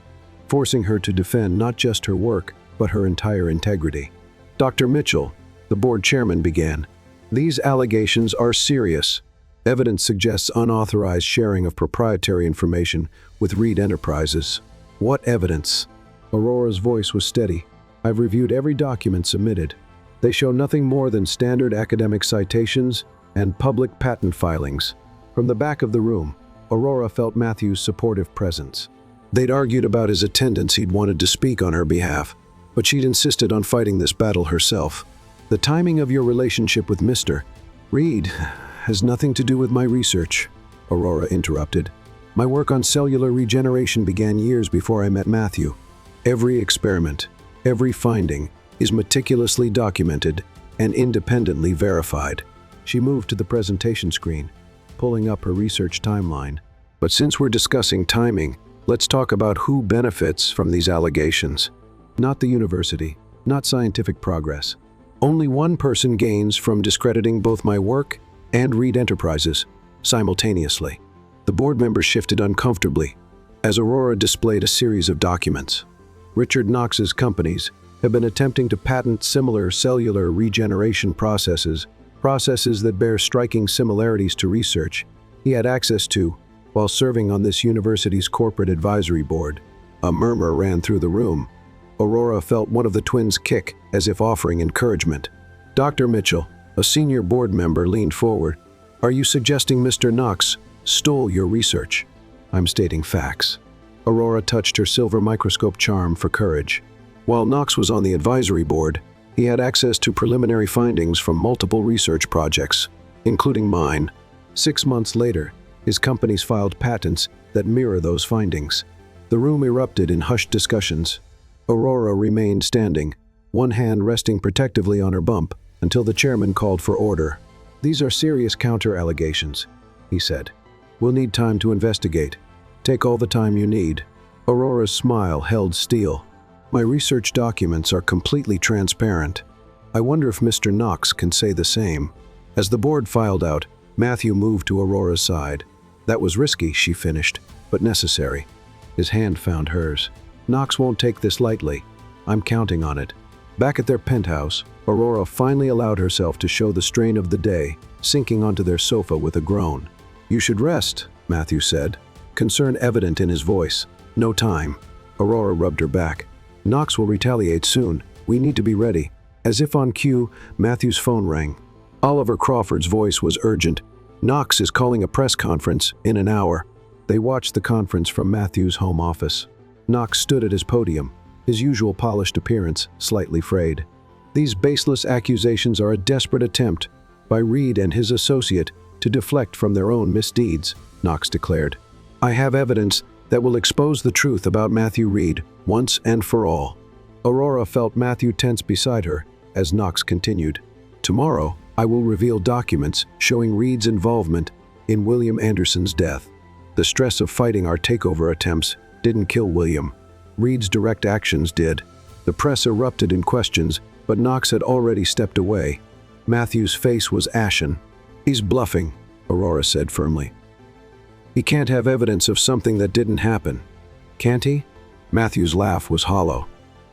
forcing her to defend not just her work, but her entire integrity. Dr. Mitchell, the board chairman, began. These allegations are serious. Evidence suggests unauthorized sharing of proprietary information with Reed Enterprises. What evidence? Aurora's voice was steady. I've reviewed every document submitted. They show nothing more than standard academic citations and public patent filings. From the back of the room, Aurora felt Matthew's supportive presence. They'd argued about his attendance. He'd wanted to speak on her behalf, but she'd insisted on fighting this battle herself. The timing of your relationship with Mr. Reed has nothing to do with my research, Aurora interrupted. My work on cellular regeneration began years before I met Matthew. Every experiment, every finding is meticulously documented and independently verified. She moved to the presentation screen, pulling up her research timeline. But since we're discussing timing, let's talk about who benefits from these allegations. Not the university, not scientific progress. Only one person gains from discrediting both my work and Reed Enterprises simultaneously. The board members shifted uncomfortably as Aurora displayed a series of documents. Richard Knox's companies have been attempting to patent similar cellular regeneration processes that bear striking similarities to research he had access to while serving on this university's corporate advisory board. A murmur ran through the room. Aurora felt one of the twins kick, as if offering encouragement. Dr. Mitchell, a senior board member, leaned forward. Are you suggesting Mr. Knox stole your research? I'm stating facts. Aurora touched her silver microscope charm for courage. While Knox was on the advisory board, he had access to preliminary findings from multiple research projects, including mine. 6 months later, his companies filed patents that mirror those findings. The room erupted in hushed discussions. Aurora remained standing, one hand resting protectively on her bump, until the chairman called for order. These are serious counter-allegations, he said. We'll need time to investigate. Take all the time you need. Aurora's smile held steel. My research documents are completely transparent. I wonder if Mr. Knox can say the same. As the board filed out, Matthew moved to Aurora's side. That was risky, she finished, but necessary. His hand found hers. Knox won't take this lightly. I'm counting on it. Back at their penthouse, Aurora finally allowed herself to show the strain of the day, sinking onto their sofa with a groan. You should rest, Matthew said, concern evident in his voice. No time. Aurora rubbed her back. Knox will retaliate soon. We need to be ready. As if on cue, Matthew's phone rang. Oliver Crawford's voice was urgent. Knox is calling a press conference in an hour. They watched the conference from Matthew's home office. Knox stood at his podium, his usual polished appearance slightly frayed. These baseless accusations are a desperate attempt by Reed and his associate to deflect from their own misdeeds, Knox declared. I have evidence that will expose the truth about Matthew Reed once and for all. Aurora felt Matthew tense beside her as Knox continued. Tomorrow, I will reveal documents showing Reed's involvement in William Anderson's death. The stress of fighting our takeover attempts didn't kill William. Reed's direct actions did. The press erupted in questions, but Knox had already stepped away. Matthew's face was ashen. He's bluffing, Aurora said firmly. He can't have evidence of something that didn't happen. Can't he? Matthew's laugh was hollow.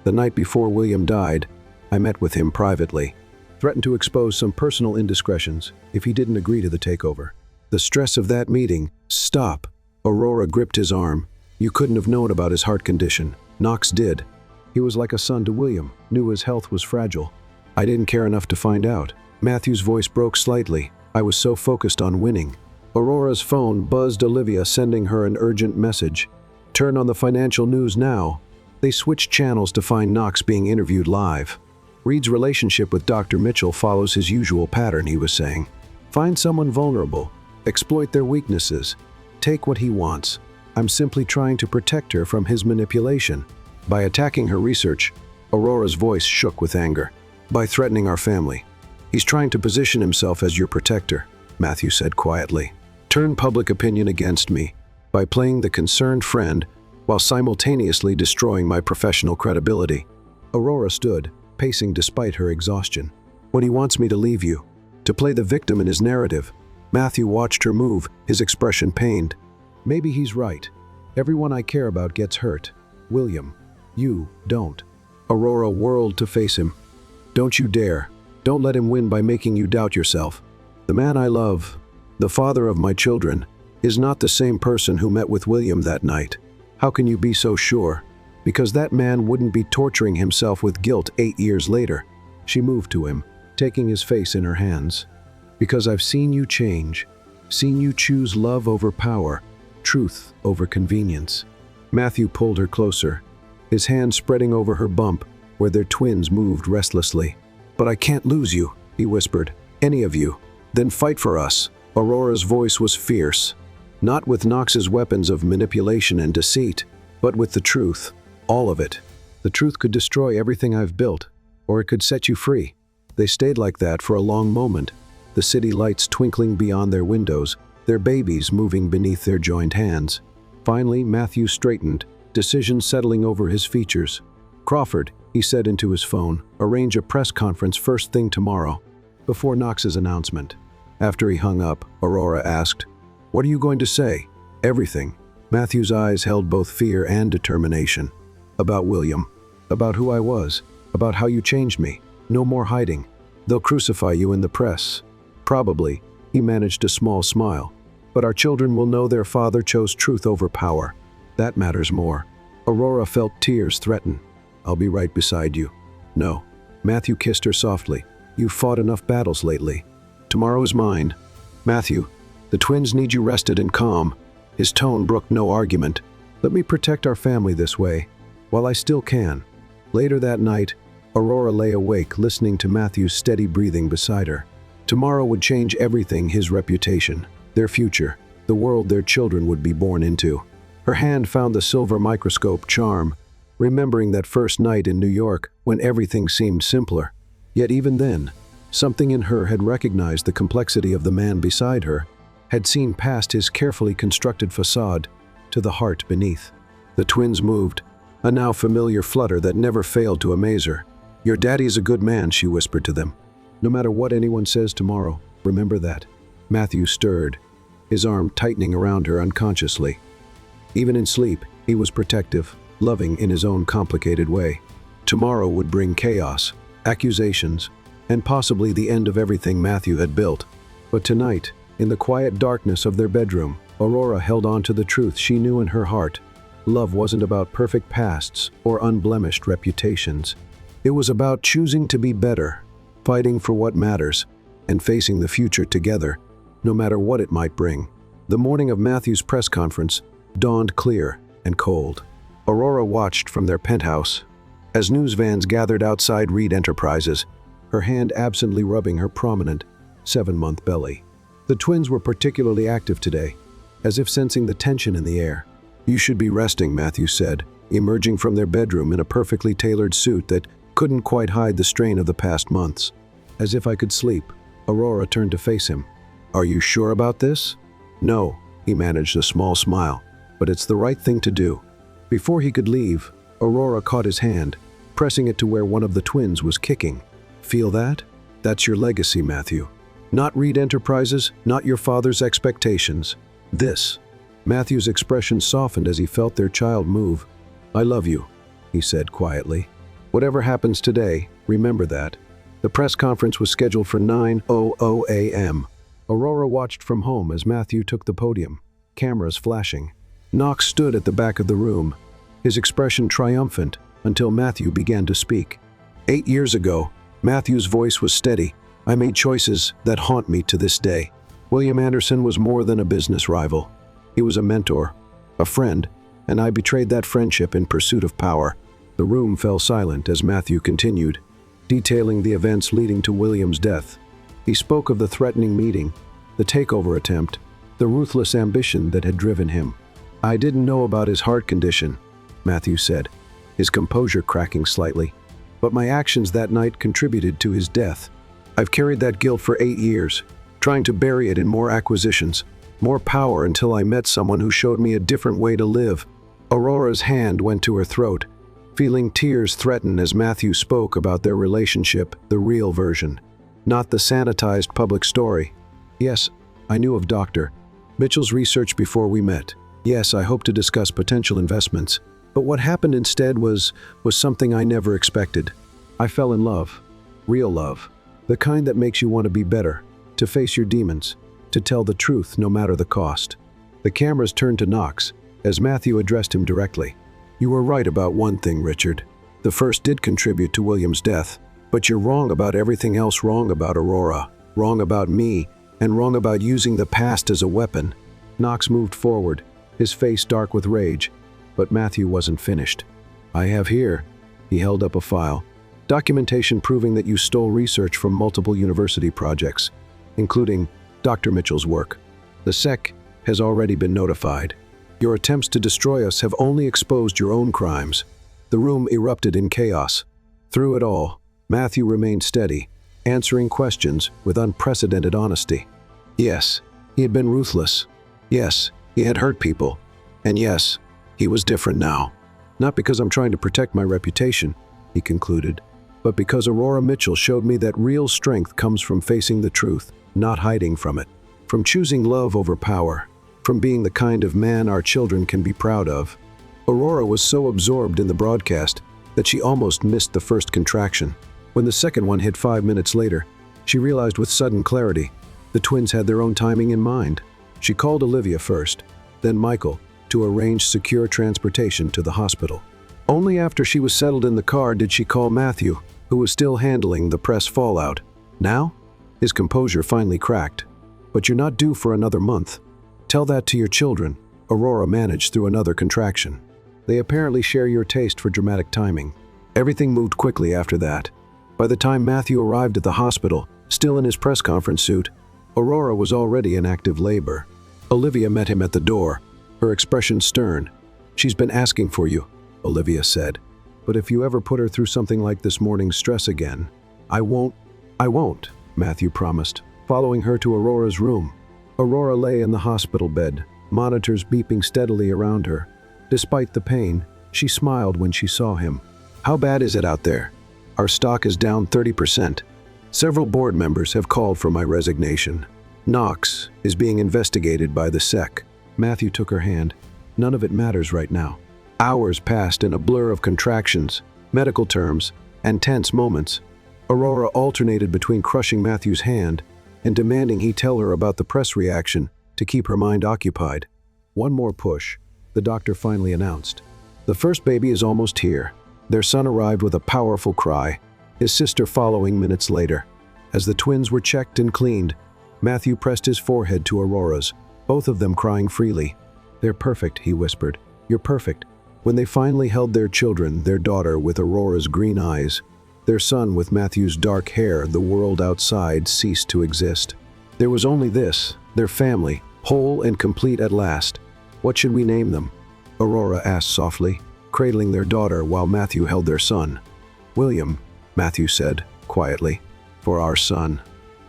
The night before William died, I met with him privately, threatened to expose some personal indiscretions if he didn't agree to the takeover. The stress of that meeting. Stop. Aurora gripped his arm. You couldn't have known about his heart condition. Knox did. He was like a son to William, knew his health was fragile. I didn't care enough to find out. Matthew's voice broke slightly. I was so focused on winning. Aurora's phone buzzed Olivia, sending her an urgent message. Turn on the financial news now. They switched channels to find Knox being interviewed live. Reed's relationship with Dr. Mitchell follows his usual pattern, he was saying. Find someone vulnerable. Exploit their weaknesses. take what he wants. I'm simply trying to protect her from his manipulation. By attacking her research, Aurora's voice shook with anger. By threatening our family. He's trying to position himself as your protector, Matthew said quietly. Turn public opinion against me by playing the concerned friend while simultaneously destroying my professional credibility. Aurora stood, pacing despite her exhaustion. When he wants me to leave you, to play the victim in his narrative. Matthew watched her move, his expression pained. Maybe he's right. Everyone I care about gets hurt. William, you don't. Aurora whirled to face him. Don't you dare. Don't let him win by making you doubt yourself. The man I love, the father of my children, is not the same person who met with William that night. How can you be so sure? Because that man wouldn't be torturing himself with guilt 8 years later. She moved to him, taking his face in her hands. Because I've seen you change, seen you choose love over power, truth over convenience. Matthew pulled her closer, his hand spreading over her bump where their twins moved restlessly. But I can't lose you, he whispered. Any of you. Then fight for us. Aurora's voice was fierce. Not with Knox's weapons of manipulation and deceit, but with the truth. All of it. The truth could destroy everything I've built, or it could set you free. They stayed like that for a long moment, the city lights twinkling beyond their windows, their babies moving beneath their joined hands. Finally, Matthew straightened, decision settling over his features. Crawford, he said into his phone, arrange a press conference first thing tomorrow, before Knox's announcement. After he hung up, Aurora asked, What are you going to say? Everything. Matthew's eyes held both fear and determination. About William. About who I was. About how you changed me. No more hiding. They'll crucify you in the press. Probably, he managed a small smile. But our children will know their father chose truth over power. That matters more. Aurora felt tears threaten. I'll be right beside you. No. Matthew kissed her softly. You've fought enough battles lately. Tomorrow is mine. Matthew, the twins need you rested and calm. His tone brooked no argument. Let me protect our family this way, while I still can. Later that night, Aurora lay awake listening to Matthew's steady breathing beside her. Tomorrow would change everything, his reputation, their future, the world their children would be born into. Her hand found the silver microscope charm, remembering that first night in New York when everything seemed simpler. Yet even then, something in her had recognized the complexity of the man beside her, had seen past his carefully constructed facade to the heart beneath. The twins moved, a now familiar flutter that never failed to amaze her. Your daddy's a good man, she whispered to them. No matter what anyone says tomorrow, remember that. Matthew stirred, his arm tightening around her unconsciously. Even in sleep, he was protective, loving in his own complicated way. Tomorrow would bring chaos, accusations, and possibly the end of everything Matthew had built. But tonight, in the quiet darkness of their bedroom, Aurora held on to the truth she knew in her heart. Love wasn't about perfect pasts or unblemished reputations. It was about choosing to be better, fighting for what matters, and facing the future together, no matter what it might bring. The morning of Matthew's press conference dawned clear and cold. Aurora watched from their penthouse as news vans gathered outside Reed Enterprises, her hand absently rubbing her prominent 7-month belly. The twins were particularly active today, as if sensing the tension in the air. You should be resting, Matthew said, emerging from their bedroom in a perfectly tailored suit that couldn't quite hide the strain of the past months. As if I could sleep, Aurora turned to face him. Are you sure about this? No, he managed a small smile, but it's the right thing to do. Before he could leave, Aurora caught his hand, pressing it to where one of the twins was kicking. Feel that? That's your legacy, Matthew. Not Reed Enterprises, not your father's expectations. This. Matthew's expression softened as he felt their child move. I love you, he said quietly. Whatever happens today, remember that. The press conference was scheduled for 9:00 a.m. Aurora watched from home as Matthew took the podium, cameras flashing. Knox stood at the back of the room, his expression triumphant, until Matthew began to speak. 8 years ago, Matthew's voice was steady. I made choices that haunt me to this day. William Anderson was more than a business rival. He was a mentor, a friend, and I betrayed that friendship in pursuit of power. The room fell silent as Matthew continued, detailing the events leading to William's death. He spoke of the threatening meeting, the takeover attempt, the ruthless ambition that had driven him. "I didn't know about his heart condition," Matthew said, his composure cracking slightly. "But my actions that night contributed to his death. I've carried that guilt for 8 years, trying to bury it in more acquisitions, more power, until I met someone who showed me a different way to live." Aurora's hand went to her throat, feeling tears threaten as Matthew spoke about their relationship, the real version, not the sanitized public story. "Yes, I knew of Dr. Mitchell's research before we met. Yes, I hope to discuss potential investments. But what happened instead was something I never expected. I fell in love. Real love. The kind that makes you want to be better, to face your demons, to tell the truth no matter the cost." The cameras turned to Knox as Matthew addressed him directly. "You were right about one thing, Richard. The first did contribute to William's death, but you're wrong about everything else, wrong about Aurora, wrong about me, and wrong about using the past as a weapon." Knox moved forward, his face dark with rage, but Matthew wasn't finished. "I have here," he held up a file, "documentation proving that you stole research from multiple university projects, including Dr. Mitchell's work. The SEC has already been notified. Your attempts to destroy us have only exposed your own crimes." The room erupted in chaos. Through it all, Matthew remained steady, answering questions with unprecedented honesty. Yes, he had been ruthless. Yes, he had hurt people. And yes, he was different now. "Not because I'm trying to protect my reputation," he concluded, "but because Aurora Mitchell showed me that real strength comes from facing the truth, not hiding from it, from choosing love over power, from being the kind of man our children can be proud of." Aurora was so absorbed in the broadcast that she almost missed the first contraction. When the second one hit 5 minutes later, she realized with sudden clarity the twins had their own timing in mind. She called Olivia first, then Michael, to arrange secure transportation to the hospital. Only after she was settled in the car did she call Matthew, who was still handling the press fallout. "Now?" His composure finally cracked. "But you're not due for another month. Tell that to your children," Aurora managed through another contraction. "They apparently share your taste for dramatic timing." Everything moved quickly after that. By the time Matthew arrived at the hospital, still in his press conference suit, Aurora was already in active labor. Olivia met him at the door, her expression stern. "She's been asking for you," Olivia said. "But if you ever put her through something like this morning's stress again, I won't," Matthew promised, following her to Aurora's room. Aurora lay in the hospital bed, monitors beeping steadily around her. Despite the pain, she smiled when she saw him. "How bad is it out there?" "Our stock is down 30%. Several board members have called for my resignation. Knox is being investigated by the SEC." Matthew took her hand. "None of it matters right now." Hours passed in a blur of contractions, medical terms, and tense moments. Aurora alternated between crushing Matthew's hand and demanding he tell her about the press reaction to keep her mind occupied. "One more push," the doctor finally announced. "The first baby is almost here." Their son arrived with a powerful cry, his sister following minutes later. As the twins were checked and cleaned, Matthew pressed his forehead to Aurora's, both of them crying freely. "They're perfect," he whispered. "You're perfect." When they finally held their children, their daughter with Aurora's green eyes, their son with Matthew's dark hair, the world outside ceased to exist. There was only this, their family, whole and complete at last. "What should we name them?" Aurora asked softly, cradling their daughter while Matthew held their son. "William," Matthew said, quietly, "for our son.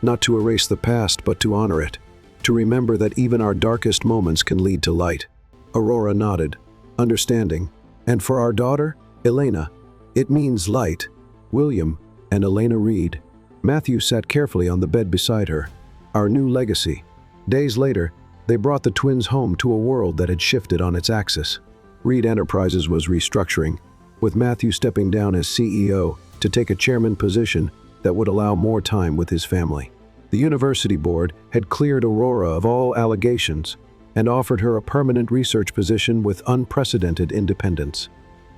Not to erase the past, but to honor it. To remember that even our darkest moments can lead to light." Aurora nodded, understanding. "And for our daughter, Elena, it means light. William and Elena Reed." Matthew sat carefully on the bed beside her. "Our new legacy." Days later, they brought the twins home to a world that had shifted on its axis. Reed Enterprises was restructuring, with Matthew stepping down as CEO to take a chairman position that would allow more time with his family. The university board had cleared Aurora of all allegations and offered her a permanent research position with unprecedented independence.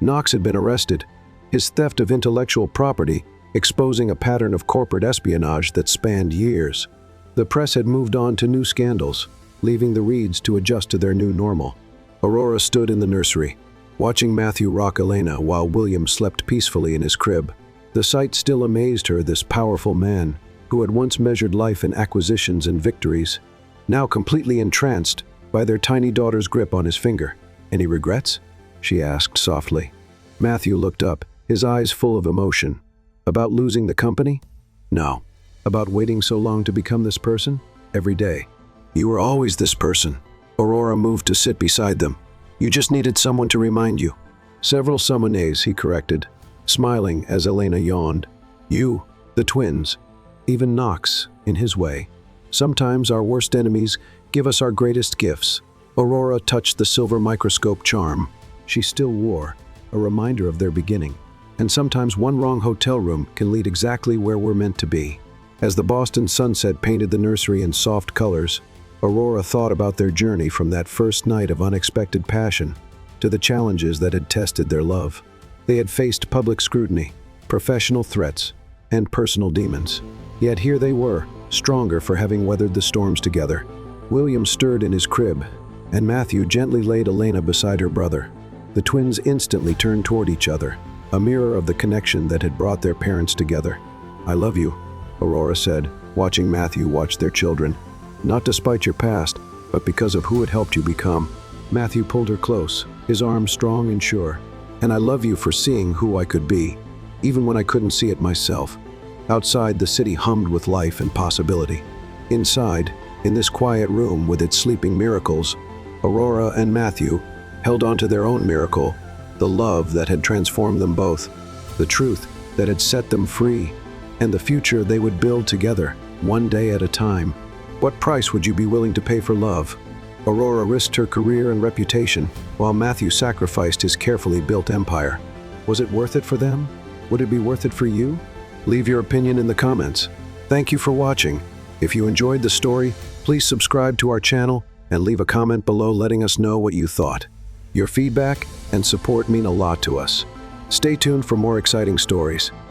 Knox had been arrested, his theft of intellectual property exposing a pattern of corporate espionage that spanned years. The press had moved on to new scandals, leaving the Reeds to adjust to their new normal. Aurora stood in the nursery, watching Matthew rock Elena while William slept peacefully in his crib. The sight still amazed her, this powerful man, who had once measured life in acquisitions and victories, now completely entranced by their tiny daughter's grip on his finger. "Any regrets?" she asked softly. Matthew looked up, his eyes full of emotion. "About losing the company? No. About waiting so long to become this person? Every day. You were always this person." Aurora moved to sit beside them. "You just needed someone to remind you." "Several summones," he corrected, smiling as Elena yawned. "You, the twins, even Knox, in his way. Sometimes our worst enemies give us our greatest gifts." Aurora touched the silver microscope charm she still wore, a reminder of their beginning. "And sometimes one wrong hotel room can lead exactly where we're meant to be." As the Boston sunset painted the nursery in soft colors, Aurora thought about their journey from that first night of unexpected passion to the challenges that had tested their love. They had faced public scrutiny, professional threats, and personal demons. Yet here they were, stronger for having weathered the storms together. William stirred in his crib, and Matthew gently laid Elena beside her brother. The twins instantly turned toward each other, a mirror of the connection that had brought their parents together. "I love you," Aurora said, watching Matthew watch their children. "Not despite your past, but because of who it helped you become." Matthew pulled her close, his arms strong and sure. "And I love you for seeing who I could be, even when I couldn't see it myself." Outside, the city hummed with life and possibility. Inside, in this quiet room with its sleeping miracles, Aurora and Matthew held on to their own miracle, the love that had transformed them both, the truth that had set them free, and the future they would build together, one day at a time. What price would you be willing to pay for love? Aurora risked her career and reputation, while Matthew sacrificed his carefully built empire. Was it worth it for them? Would it be worth it for you? Leave your opinion in the comments. Thank you for watching. If you enjoyed the story, please subscribe to our channel and leave a comment below letting us know what you thought. Your feedback and support mean a lot to us. Stay tuned for more exciting stories.